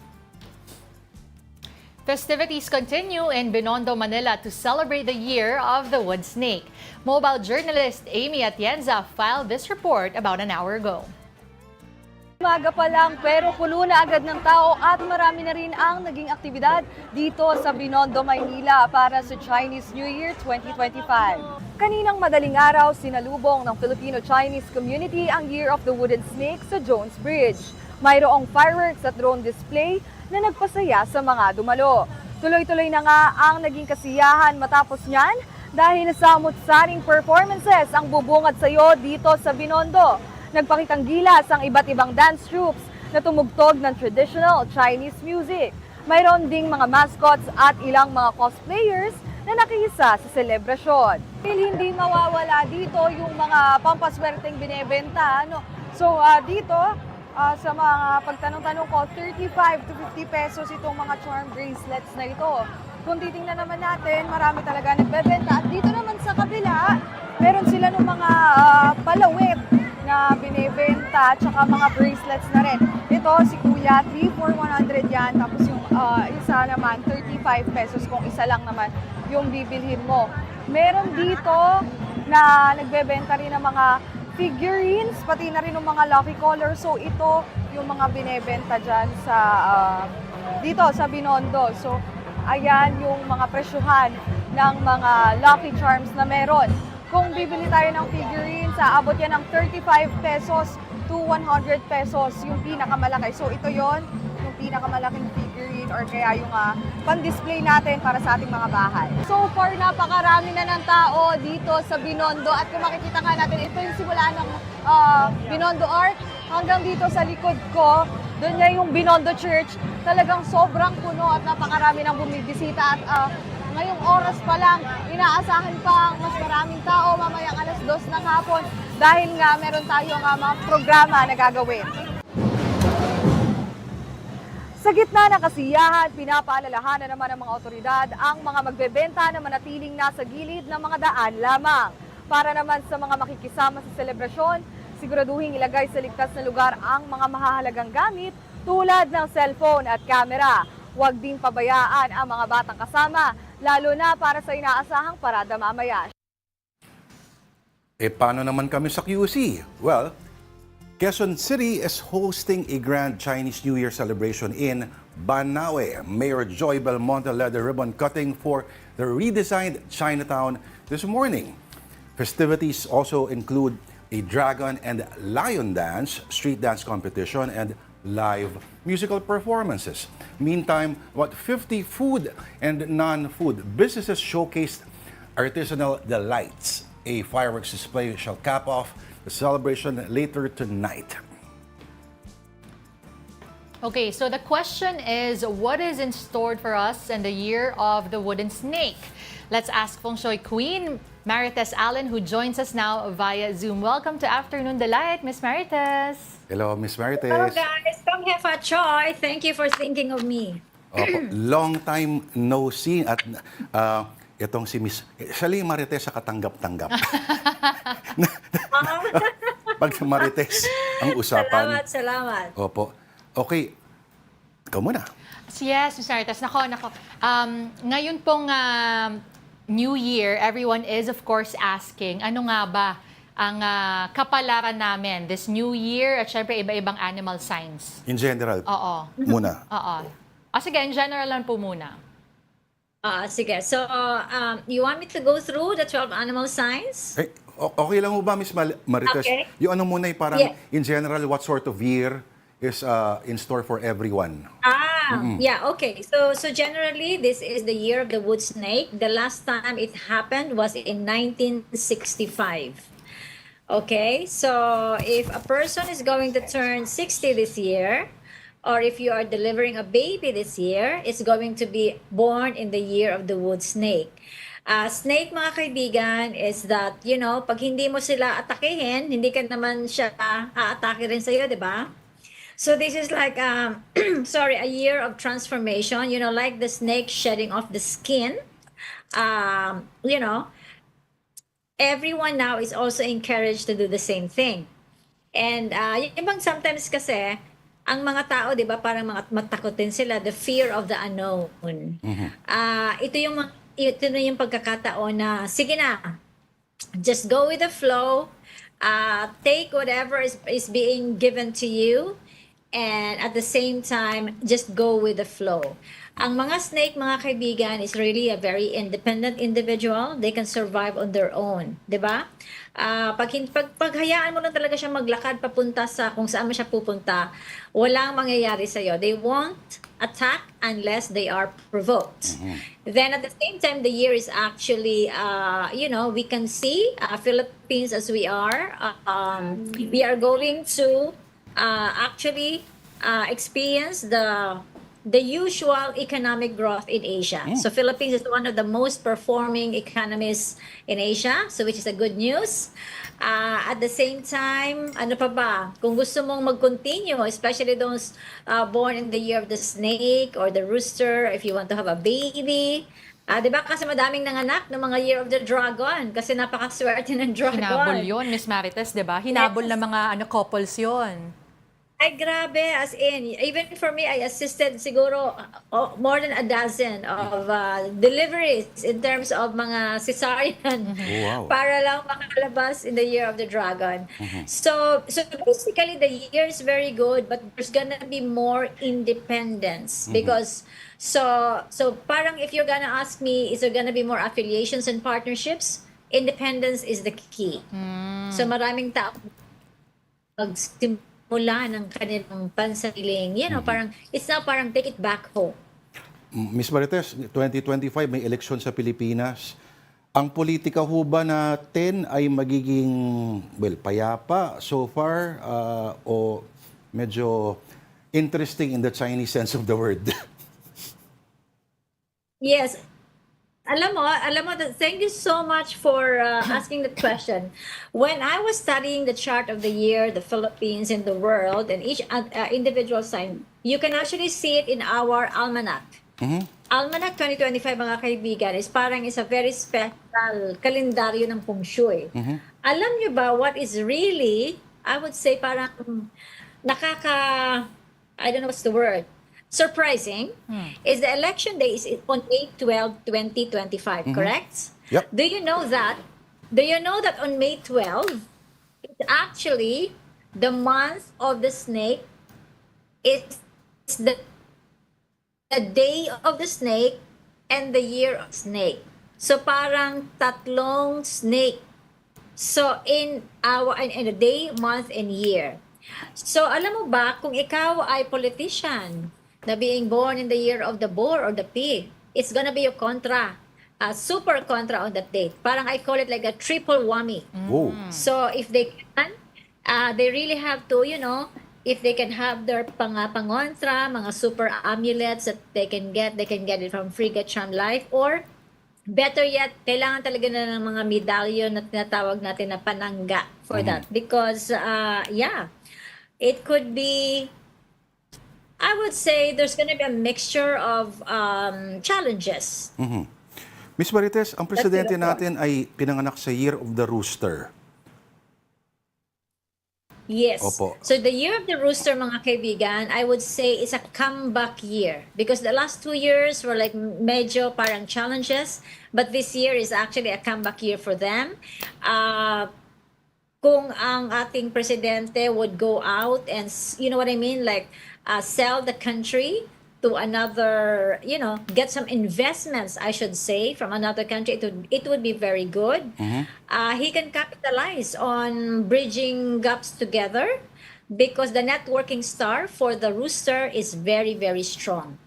Festivities continue in Binondo, Manila to celebrate the year of the wood snake. Mobile journalist Amy Atienza filed this report about an hour ago. Umaga pa lang pero puno na agad ng tao at marami na rin ang naging aktibidad dito sa Binondo, Maynila para sa Chinese New Year 2025. Kaninang madaling araw, sinalubong ng Filipino-Chinese community ang Year of the Wooden Snake sa Jones Bridge. Mayroong fireworks at drone display na nagpasaya sa mga dumalo. Tuloy-tuloy na nga ang naging kasiyahan matapos niyan dahil sa mutsaring performances ang bubungad sayo dito sa Binondo. Nagpakitang gilas ang iba't ibang dance troops na tumugtog ng traditional Chinese music. Mayroon ding mga mascots at ilang mga cosplayers na nakihisa sa selebrasyon. Hindi mawawala dito yung mga pampaswerteng binebenta. So dito, sa mga pagtanong-tanong ko, 35 to 50 pesos itong mga charm bracelets na ito. Kung titingnan naman natin, marami talaga nagbebenta. At dito naman sa kabila, meron sila ng mga palawit na binebenta, tsaka mga bracelets na rin. Ito, si Kuya, 3 for 100 yan. Tapos yung isa naman, 35 pesos kung isa lang naman yung bibilhin mo. Meron dito na nagbebenta rin ng mga figurines, pati na rin ng mga lucky colors. So ito yung mga binebenta dyan sa dito sa Binondo. So ayan yung mga presyuhan ng mga lucky charms na meron. Kung bibili tayo ng figurines, aabot yan ng 35 pesos to 100 pesos yung pinakamalaki. So ito yon yung pinakamalaking figurine or kaya yung pan-display natin para sa ating mga bahay. So far, napakarami na ng tao dito sa Binondo at kung makikita nga natin, ito yung simula ng Binondo Arc hanggang dito sa likod ko, doon niya yung Binondo Church. Talagang sobrang puno at napakarami ng bumibisita at ngayong oras pa lang, inaasahan pa mas maraming tao mamayang 2:00 ng hapon dahil nga meron tayong mga programa na gagawin. Sa gitna ng kasiyahan, pinapaalalahanan naman ng mga otoridad ang mga magbebenta na manatiling nasa gilid ng mga daan lamang. Para naman sa mga makikisama sa selebrasyon, siguraduhin ilagay sa ligtas na lugar ang mga mahahalagang gamit tulad ng cellphone at camera. Huwag ding pabayaan ang mga batang kasama, lalo na para sa inaasahang parada mamaya. Paano naman kami sa QC? Well, Quezon City is hosting a grand Chinese New Year celebration in Banaue. Mayor Joy Belmonte led the ribbon cutting for the redesigned Chinatown this morning. Festivities also include a dragon and lion dance, street dance competition, and live musical performances. Meantime, 50 food and non-food businesses showcased artisanal delights. A fireworks display shall cap off the celebration later tonight. Okay, so the question is, what is in store for us in the year of the wooden snake? Let's ask Feng Shui Queen, Marites Allen, who joins us now via Zoom. Welcome to Afternoon Delight, Miss Marites. Hello, Miss Marites. Hello guys, Kong Hefa Choi. Thank you for thinking of me. Opo, long time no see at itong si Miss Sally Marites sa katanggap-tanggap. Pag Marites ang usapan. Salamat. Opo. Okay. Ikaw muna. Yes, Miss Marites. Nako. Ngayon pong New Year, everyone is of course asking, ano nga ba ang kapalaran namin this New Year at syempre iba-ibang animal signs? In general. Oo. Muna. Oo. Sige, in general lang po muna. Sige. So, you want me to go through the 12 animal signs? Okay lang mo ba, Miss Marites? Okay. Yung ano muna parang in general, what sort of year is in store for everyone? Yeah, okay. So generally, this is the year of the wood snake. The last time it happened was in 1965. Okay, so if a person is going to turn 60 this year, or if you are delivering a baby this year, it's going to be born in the year of the wood snake. Snake, mga kaibigan, is that, you know, pag hindi mo sila atakehin, hindi ka naman siya aatake rin sa'yo, di ba? So this is like, a year of transformation, you know, like the snake shedding off the skin. You know, everyone now is also encouraged to do the same thing. And yung ibang sometimes kasi, ang mga tao, di ba, parang matakotin sila, the fear of the unknown. Ito na yung pagkakataon na, sige na, just go with the flow, take whatever is being given to you, and at the same time, just go with the flow. Ang mga snake, mga kaibigan, is really a very independent individual. They can survive on their own. Diba? Paghayaan mo lang talaga siya maglakad papunta sa kung saan mo siya pupunta, walang mangyayari sa'yo. They won't attack unless they are provoked. Then at the same time, the year is actually, you know, we can see Philippines as we are going to actually experience the usual economic growth in Asia. So Philippines is one of the most performing economies in Asia, so which is a good news. At the same time, ano pa ba? Kung gusto mong mag-continue, especially those born in the year of the snake or the rooster, if you want to have a baby, Di ba kasi madaming nanganak ng mga Year of the Dragon kasi napakaswerte ng dragon. Hinabol yun, Miss Marites, di ba? Hinabol Yes. ng mga couples yun. Ay, grabe. As in, even for me, I assisted siguro more than a dozen of deliveries in terms of mga cesarean Oh, wow. para lang makalabas in the Year of the Dragon. So basically, the year is very good, but there's gonna be more independence because so parang if you're gonna ask me, is there gonna be more affiliations and partnerships? Independence is the key. So maraming tao magsimula ng kanilang pansariling, parang, it's now parang take it back home. Miss Marites, 2025 may eleksyon sa Pilipinas. Ang politika ho ba natin ay magiging, payapa so far o medyo interesting in the Chinese sense of the word? Yes. Alam mo, thank you so much for asking the question. When I was studying the chart of the year, the Philippines and the world, and each individual sign, you can actually see it in our almanac. Almanac 2025, mga kaibigan, is a very special kalendaryo ng feng shui. Alam niyo ba what is really, I would say parang I don't know what's the word, surprising, is the election day is on 8/12/2025, correct? Yep. Do you know that on May 12, it's actually the month of the snake. It's the day of the snake and the year of snake. So parang tatlong snake. So in a day, month, and year. So alam mo ba, kung ikaw ay politician na being born in the year of the boar or the pig, it's gonna be a contra, super contra on that date. Parang I call it like a triple whammy. Oh. So if they can, they really have to, if they can have their pangontra, mga super amulets that they can get it from Free Get Charm Life, or better yet, kailangan talaga na ng mga medalyon na tinatawag natin na panangga for that. Because, it could be, I would say there's going to be a mixture of challenges. Miss Marites, ang presidente natin ay pinanganak sa Year of the Rooster. Yes. Opo. So the year of the rooster, mga kaibigan, I would say is a comeback year because the last 2 years were like medyo parang challenges, but this year is actually a comeback year for them. Kung ang ating presidente would go out and, you know what I mean, like sell the country to another, get some investments, I should say, from another country, it would be very good. He can capitalize on bridging gaps together because the networking star for the rooster is very, very strong.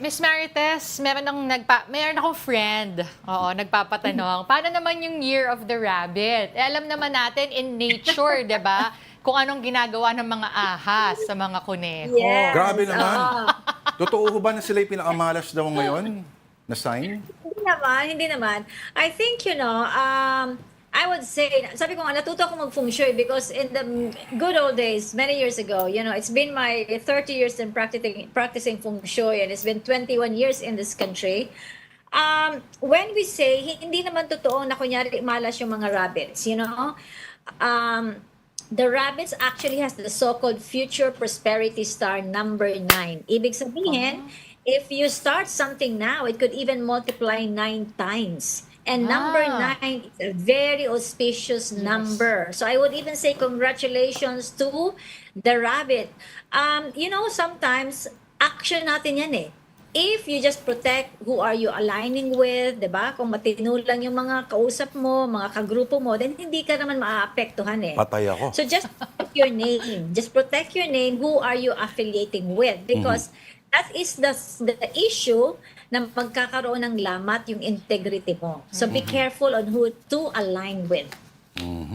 Miss Marites, meron akong friend, nagpapatanong, paano naman yung Year of the Rabbit? Alam naman natin in nature, di ba? Kung anong ginagawa ng mga ahas sa mga kuneho. Yes. Grabe naman. Totoo ba na sila'y pinakamalas daw ngayon na sign? Hindi naman. I think, I would say, sabi ko nga, natuto ako mag-feng shui because in the good old days, many years ago, it's been my 30 years in practicing feng shui and it's been 21 years in this country. When we say, hindi naman totoo na kunyari malas yung mga rabbits, the rabbits actually has the so-called future prosperity star number 9. Ibig sabihin, if you start something now, it could even multiply 9 times. And number 9 is a very auspicious number. So I would even say congratulations to the rabbit. Sometimes action natin yan eh. If you just protect who are you aligning with, di ba? Kung matino lang yung mga kausap mo, mga kagrupo mo, then hindi ka naman maaapektuhan eh. Patay ako. So just protect your name. Just protect your name. Who are you affiliating with? Because that is the issue na magkakaroon ng lamat yung integrity mo. So be careful on who to align with.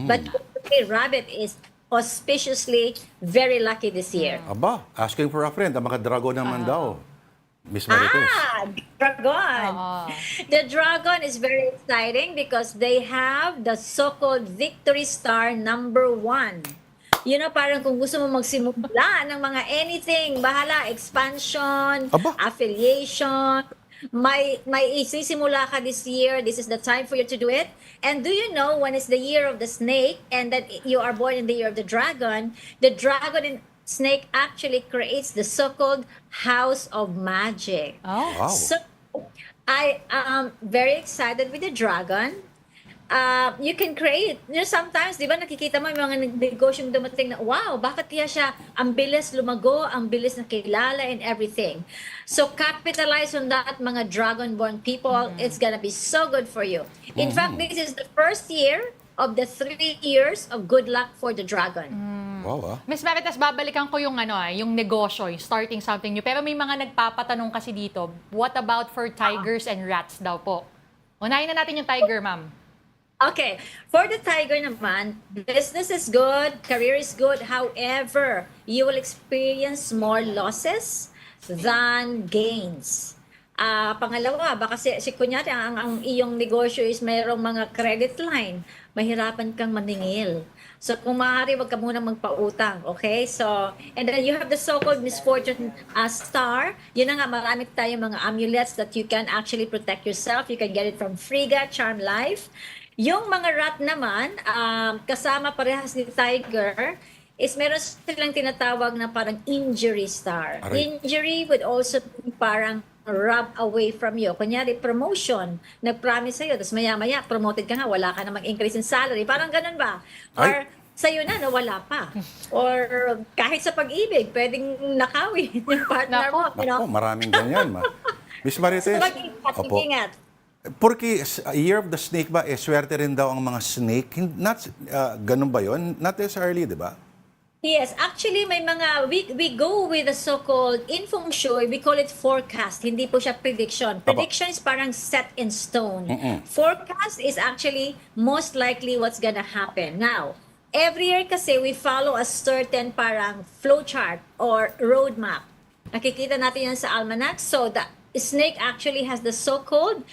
But rabbit is auspiciously very lucky this year. Aba, asking for a friend. Ang mga dragon naman daw. Miss Marites. Dragon. The dragon is very exciting because they have the so-called victory star number 1. Parang kung gusto mo magsimula ng mga anything, bahala, expansion, affiliation, may isisimula ka this year. This is the time for you to do it. And do you know when it's the year of the snake and that you are born in the year of the dragon and snake actually creates the so-called house of magic. Oh. Wow. So I am very excited with the dragon. You can create. Sometimes, di ba, nakikita mo yung mga negosyong dumating na, wow, bakit kaya siya ang bilis lumago, ang bilis na kilala and everything. So, capitalize on that, mga dragon-born people. It's gonna be so good for you. In fact, this is the first year of the 3 years of good luck for the dragon. Wow, Miss Marites, babalikan ko yung yung negosyo, yung starting something new. Pero may mga nagpapatanong kasi dito, what about for tigers and rats daw po? Unahin na natin yung tiger, ma'am. Okay, for the tiger naman, business is good, career is good. However, you will experience more losses than gains. Pangalawa, baka kunyari, ang iyong negosyo is mayroong mga credit line, mahirapan kang maningil. So, kung maaari, wag ka muna magpautang, okay? So, and then you have the so-called misfortune star. Yun na nga, marami tayong mga amulets that you can actually protect yourself. You can get it from Friga, Charm Life. Yung mga rat naman, kasama parehas ni tiger, is meron silang tinatawag na parang injury star. Aray. Injury would also be parang rub away from you. Kunyari, promotion. Nag-promise sa'yo, tapos maya-maya, promoted ka nga, wala ka namang increase in salary. Parang ganun ba? Or sa'yo na, wala pa. Or kahit sa pag-ibig, pwedeng nakawin yung partner mo. Nako, maraming ganyan, ma. Miss Marites, So, mag-ingat. Porque Year of the Snake ba, swerte rin daw ang mga snake? Not, ganun ba yun? Not necessarily, di ba? Yes, actually may mga we go with the so-called in feng shui, we call it forecast. Hindi po siya prediction. Prediction is parang set in stone. Forecast is actually most likely what's gonna happen. Now, every year kasi we follow a certain parang flowchart or roadmap. Nakikita natin yan sa almanac. So the snake actually has the so-called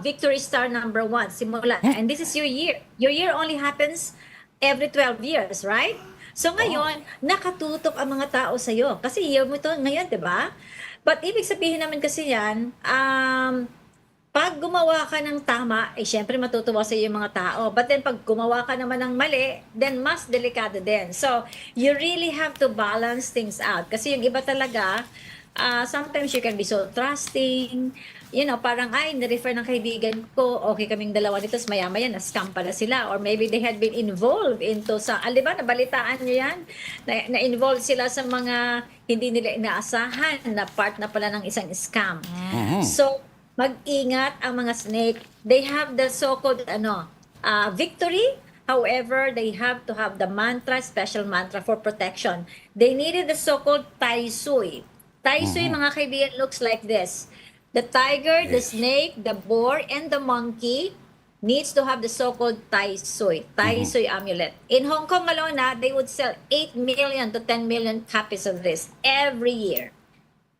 victory star number 1. Simula. And this is your year. Your year only happens every 12 years, right? So ngayon, nakatutok ang mga tao sa'yo. Kasi year mo ito ngayon, di ba? But ibig sabihin naman kasi yan, pag gumawa ka ng tama, syempre matutuwa sa iyo yung mga tao. But then pag gumawa ka naman ng mali, then mas delikado din. So, you really have to balance things out. Kasi yung iba talaga, sometimes you can be so trusting. You know, parang, nirefer ng kaibigan ko, okay kaming dalawa nito, maya-maya, na-scam pala sila. Or maybe they had been involved into di ba, nabalitaan nyo yan? Na-involved sila sa mga hindi nila inaasahan na part na pala ng isang scam. So, mag-ingat ang mga snake. They have the so-called, victory. However, they have to have the mantra, special mantra for protection. They needed the so-called Tai Sui. Tai Sui, mga kaibigan, looks like this. The tiger, the snake, the boar, and the monkey needs to have the so-called Tai Sui amulet. In Hong Kong alone, they would sell 8 million to 10 million copies of this every year.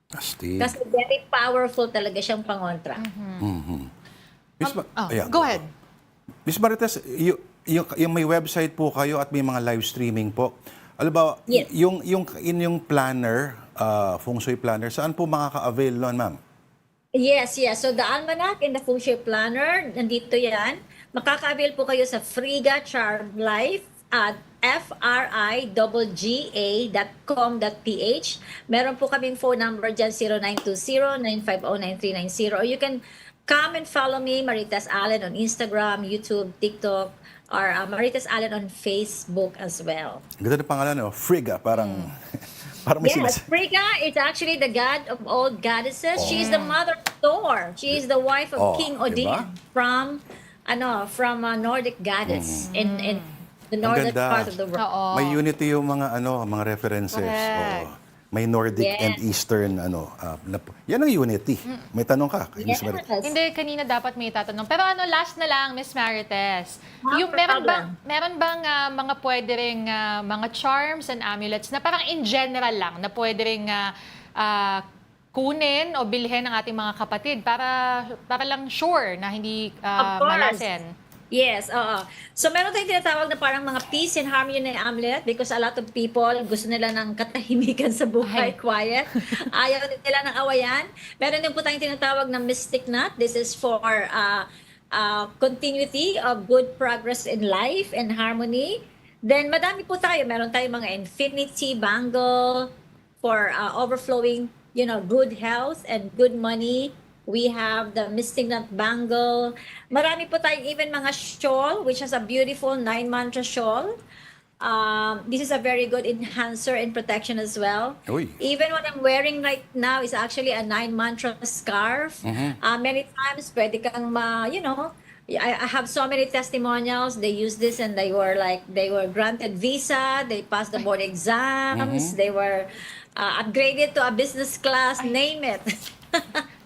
Astig. Kasi very powerful talaga siyang pangontra. Go ahead. Miss Marites, yung may website po kayo at may mga live streaming po. Alam ba, Yes. yung planner, feng shui planner, saan po makaka-avail nun, ma'am? Yes. So the almanac and the feng shui planner, nandito yan. Makaka-avail po kayo sa Friga Charm Life at friga.com.ph. Meron po kaming phone number dyan, 0920-950-9390. Or you can come and follow me, Marites Allen, on Instagram, YouTube, TikTok, or Marites Allen on Facebook as well. Ganda na pangalan, no? Friga, parang... parang may Yes, Friga is actually the god of all goddesses. She is the mother of Thor. She is the wife of King Odin from Nordic goddess in the northern part of the world. May unity yung mga references. May Nordic and Eastern, yan ang unity. May tanong ka, Miss Marites. Hindi, kanina dapat may tatanong. Pero last na lang, Miss Marites. Meron bang mga pwede ring mga charms and amulets na parang in general lang, na pwede ring kunin o bilhin ng ating mga kapatid para lang sure na hindi malasin? Yes, oo. So meron tayong tinatawag na parang mga peace and harmony na amulet because a lot of people gusto nila ng katahimikan sa buhay, Ay. quiet. Ayaw nila ng awayan. Meron din po tayong tinatawag na mystic knot. This is for continuity of good progress in life and harmony. Then madami po tayo. Meron tayong mga infinity bangle for overflowing, good health and good money. We have the Mystic Nut Bangle. Marami po tayong even mga shawl, which has a beautiful 9-mantra shawl. This is a very good enhancer and protection as well. Uy. Even what I'm wearing right now is actually a 9-mantra scarf. Many times, pwede kang I have so many testimonials. They use this and they were granted visa, they passed the board exams, they were upgraded to a business class, name it.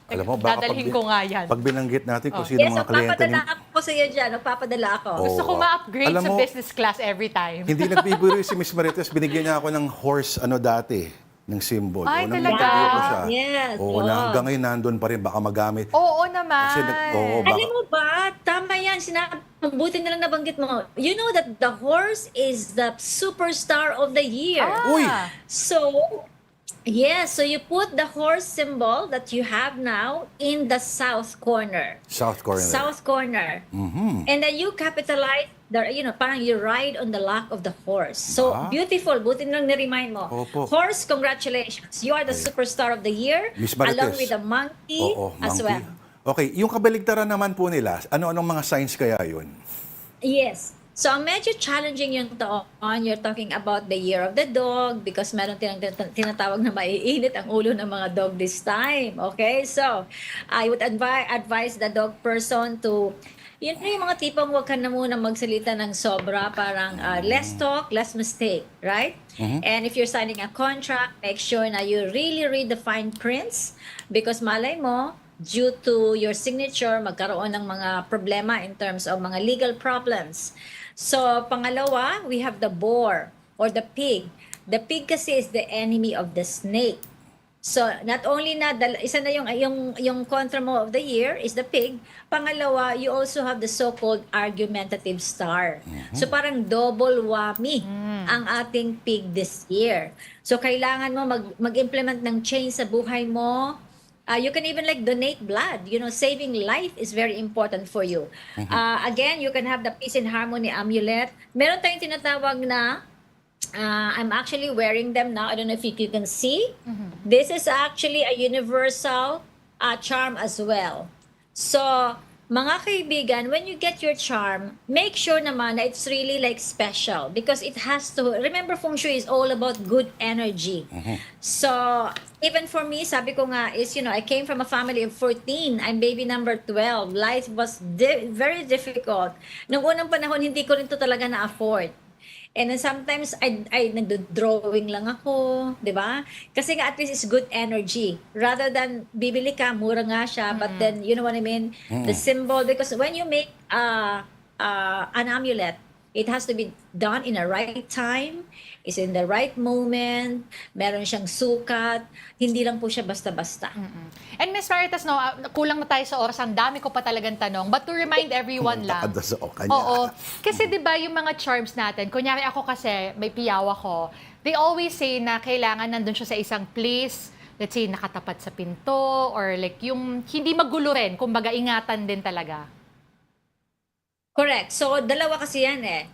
Alam mo, baka Dadalhin ko nga yan. pag binanggit natin kung sino Yes, mga kliyente magpapadala ako sa iyo dyan. Magpapadala ako. Gusto ko Oo. ma-upgrade Alam sa mo, business class every time. Hindi nagbibiro si Miss Marites, binigyan niya ako ng horse dati, ng symbol. Ay, nang talaga? interview ko siya. Yes, Oo, oo. na hanggang ngayon nandun pa rin, baka magamit. Oo naman. Kasi baka, Alam mo ba, tama yan. Buti na lang nabanggit mo. You know that the horse is the superstar of the year. Uy! So, yes, so you put the horse symbol that you have now in the south corner. South Korea. South corner. And then you capitalize parang you ride on the luck of the horse. So, beautiful. Buti na lang ni-remind mo. Opo. Horse, congratulations. You are the superstar of the year. Miss Marites. Along with the monkey Oo, as monkey. well. Okay, yung kabaligtaran naman po nila, ano-anong mga signs kaya yun? Yes. So, medyo challenging yung taon. You're talking about the year of the dog because meron tinatawag na maiinit ang ulo ng mga dog this time. Okay? So, I would advise the dog person to, yung mga tipong wag ka na muna magsalita ng sobra, parang less talk, less mistake, right? And if you're signing a contract, make sure na you really read the fine prints because malay mo, due to your signature, magkaroon ng mga problema in terms of mga legal problems. So, pangalawa, we have the boar or the pig. The pig kasi is the enemy of the snake. So, not only na, isa na yung contra mo of the year is the pig. Pangalawa, you also have the so-called argumentative star. So, parang double whammy ang ating pig this year. So, kailangan mo mag-implement ng change sa buhay mo. You can even donate blood. Saving life is very important for you. Again, you can have the Peace and Harmony amulet. Meron tayong tinatawag na, I'm actually wearing them now. I don't know if you can see. This is actually a universal charm as well. So, mga kaibigan, when you get your charm, make sure naman na it's really special because it has to, remember feng shui is all about good energy. So, even for me, sabi ko nga is, I came from a family of 14. I'm baby number 12. Life was very difficult. Nung unang panahon, hindi ko rin to talaga na-afford. And then sometimes, I nagdo-drawing lang ako, di ba? Kasi nga at least it's good energy. Rather than bibili ka, mura nga siya, but then, you know what I mean? The symbol, because when you make an amulet, it has to be done in the right time, is in the right moment, meron siyang sukat, hindi lang po siya basta-basta. And Miss Marites, kulang na tayo sa oras. Ang dami ko pa talagang tanong. But to remind everyone lang. Oo. Kasi di ba yung mga charms natin, kunyari ako kasi, may piyaw ako, they always say na kailangan nandun siya sa isang place, let's say nakatapat sa pinto, or yung hindi magulo rin, kumbaga ingatan din talaga. Correct. So, dalawa kasi yan eh.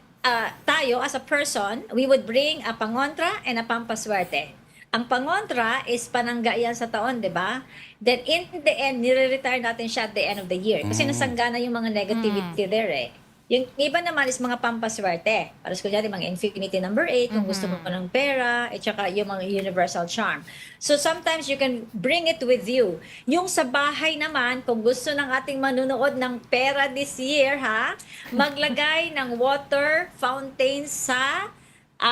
Tayo, as a person, we would bring a pangontra and a pampaswerte. Ang pangontra is panangga yan sa taon, di ba? Then, in the end, nire-retire natin siya at the end of the year. Kasi nasangga na yung mga negativity there eh. Yung iba naman is mga pampaswerte. Para sa kunyari, mga infinity number 8, kung gusto mo ng pera, at saka yung mga universal charm. So sometimes you can bring it with you. Yung sa bahay naman, kung gusto ng ating manunood ng pera this year, maglagay ng water fountain sa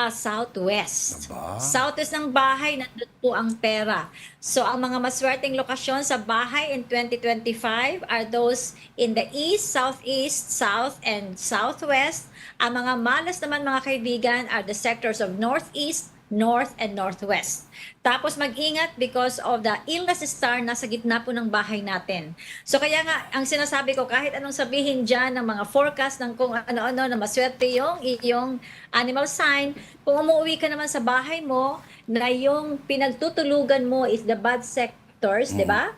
southwest. Southwest ng bahay, nandun po ang pera. So, ang mga maswerteng lokasyon sa bahay in 2025 are those in the east, southeast, south, and southwest. Ang mga malas naman mga kaibigan are the sectors of northeast, north, and northwest. Tapos mag-ingat because of the illness star nasa gitna po ng bahay natin. So kaya nga, ang sinasabi ko, kahit anong sabihin dyan ng mga forecast ng kung ano-ano na maswerte yung iyong animal sign, kung umuwi ka naman sa bahay mo, na yung pinagtutulugan mo is the bad sectors, di ba?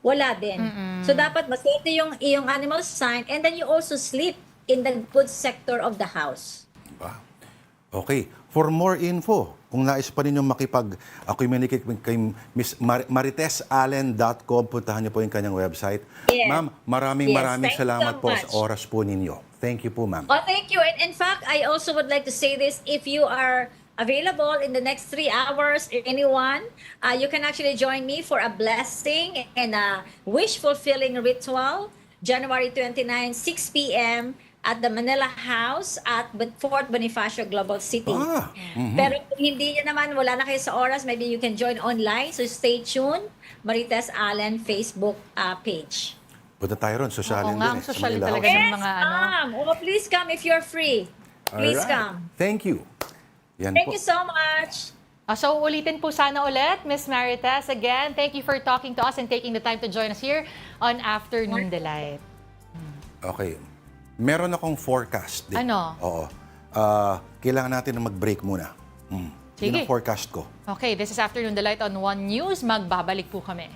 Wala din. So dapat maswerte yung iyong animal sign, and then you also sleep in the good sector of the house. Okay. For more info, kung nais pa ninyong makipag-communicate kay Miss maritesallen.com, puntahan niyo po yung kanyang website. Yes. Ma'am, maraming Thank you salamat so po much. sa oras po ninyo. Thank you po, ma'am. Oh, thank you. And in fact, I also would like to say this, if you are available in the next 3 hours, anyone, you can actually join me for a blessing and a wish-fulfilling ritual, January 29, 6 p.m., at the Manila House at Fort Bonifacio, Global City. Pero kung hindi nyo naman, wala na kayo sa oras, maybe you can join online. So stay tuned. Marites Allen Facebook page. Punta tayo ron, sosyalin din. Sosyalin talaga ng mga Come. Oh, please come if you're free. Please come. Thank you. Yan Thank po. you so much. So ulitin po sana ulit, Miss Marites. Again, thank you for talking to us and taking the time to join us here on Afternoon Delight. Okay. Meron akong forecast. Ano? Oo. Kailangan natin na mag-break muna. Sige. Yun ang forecast ko. Okay, this is Afternoon Delight on One News. Magbabalik po kami.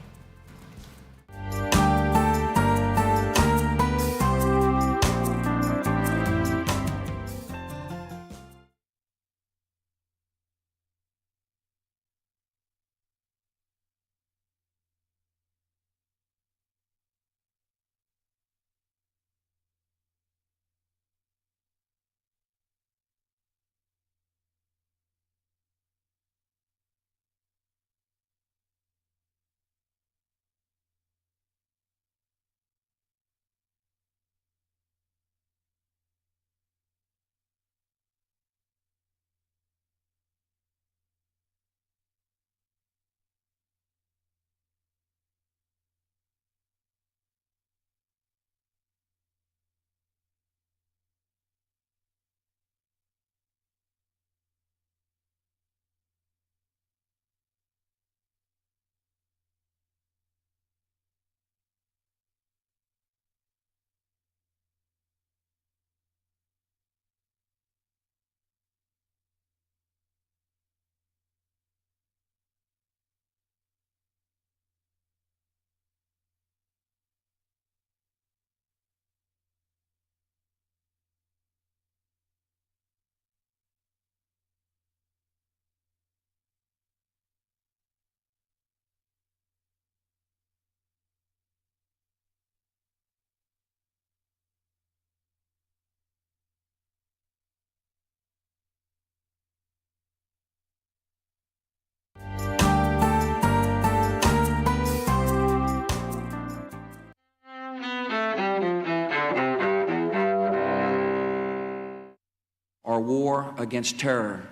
Our war against terror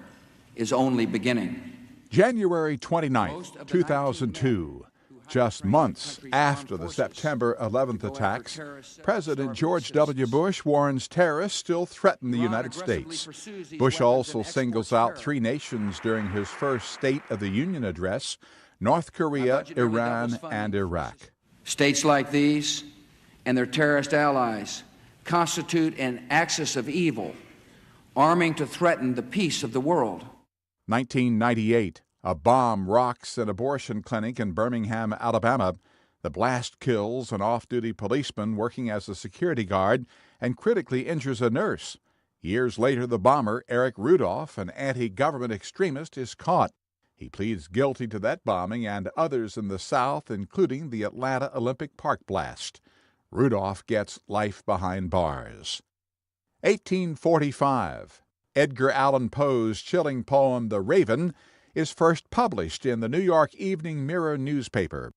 is only beginning. January 29th, 2002, just months after the September 11th attacks, President George W. Bush warns terrorists still threaten the United States. Bush also singles out three nations during his first State of the Union address: North Korea, Iran, and Iraq. States like these and their terrorist allies constitute an axis of evil, arming to threaten the peace of the world. 1998, a bomb rocks an abortion clinic in Birmingham, Alabama. The blast kills an off-duty policeman working as a security guard and critically injures a nurse. Years later, the bomber, Eric Rudolph, an anti-government extremist, is caught. He pleads guilty to that bombing and others in the South, including the Atlanta Olympic Park blast. Rudolph gets life behind bars. 1845, Edgar Allan Poe's chilling poem, The Raven, is first published in the New York Evening Mirror newspaper.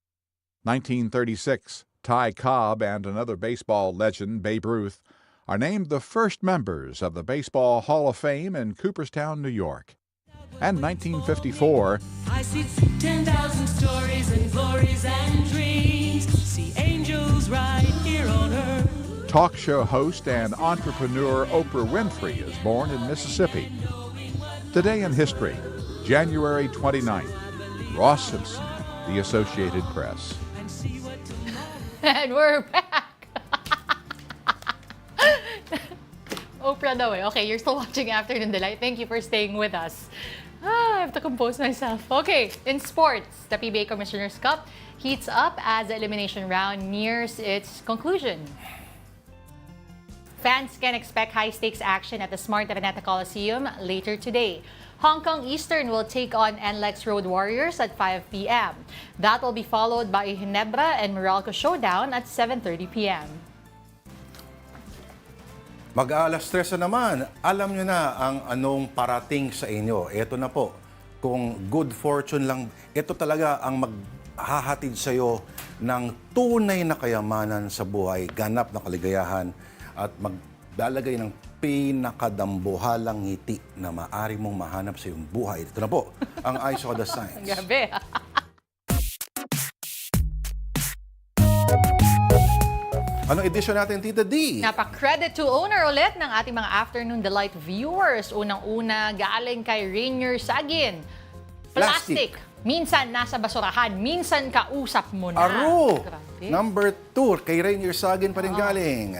1936, Ty Cobb and another baseball legend, Babe Ruth, are named the first members of the Baseball Hall of Fame in Cooperstown, New York. And 1954, I see 10,000 stories and glories and dreams. See angels right here on earth. talk show host and entrepreneur Oprah Winfrey is born in Mississippi. Today in history, January 29th. Ross Simpson, The Associated Press. And we're back. Oprah daw eh. Okay, you're still watching Afternoon Delight. Thank you for staying with us. I have to compose myself. Okay, in sports, the PBA Commissioner's Cup heats up as the elimination round nears its conclusion. Fans can expect high-stakes action at the Smart Araneta Coliseum later today. Hong Kong Eastern will take on NLEX Road Warriors at 5 p.m. That will be followed by a Ginebra and Meralco showdown at 7:30 p.m. Mag-aalas 3 na naman, alam nyo na ang anong parating sa inyo. Ito na po, kung good fortune lang, ito talaga ang maghahatid sa iyo ng tunay na kayamanan sa buhay, ganap na kaligayahan, at maglalagay ng pinakadambuhalang ngiti na maaari mong mahanap sa iyong buhay. Ito na po, ang I Saw the Signs. Gabi. Anong edisyon natin, Tita D? Napa-credit to owner ulit ng ating mga Afternoon Delight viewers. Unang-una, galing kay Rainier Sagin. Plastic. Minsan nasa basurahan, minsan kausap mo na. Aro! Grabe. Number 2, kay Rainier Sagin pa rin galing.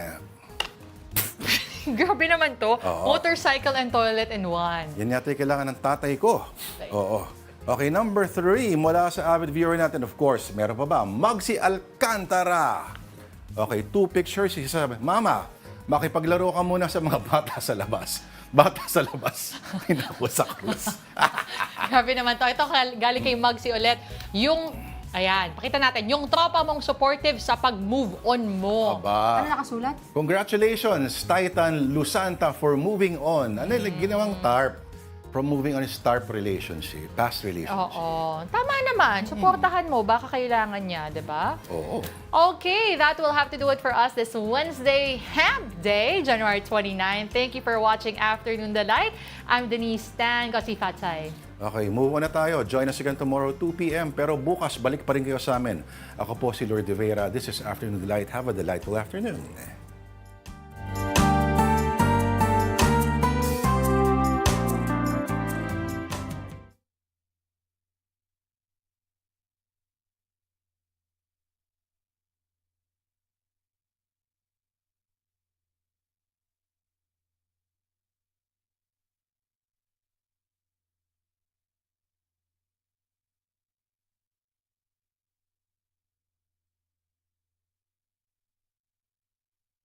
Grabe naman to. Oo. Motorcycle and toilet in one. Yan yata yung kailangan ng tatay ko. Oo. Okay, number 3, mula sa avid viewer natin, of course, meron pa ba? Magsi Alcantara. Okay, 2 pictures. Isa sabi, Mama, makipaglaro ka muna sa mga bata sa labas. Bata sa labas. Pinapo sa krus. Grabe naman to. Ito galing kay Magsi ulit. Yung, ayan, pakita natin, yung tropa mong supportive sa pag-move on mo. Aba. Ano nakasulat? Congratulations, Titan Lusanta, for moving on. Ano yung ginawang TARP? From moving on his TARP relationship, past relationship. Oo. Tama naman. Suportahan mo. Baka kailangan niya, di ba? Oo. Okay, that will have to do it for us this Wednesday, Hamp Day, January 29. Thank you for watching Afternoon Delight. I'm Denise Tan, Kasi Fatsay. Okay, move on na tayo. Join us again tomorrow, 2 p.m. Pero bukas, balik pa rin kayo sa amin. Ako po si Lord De Vera. This is Afternoon Delight. Have a delightful afternoon.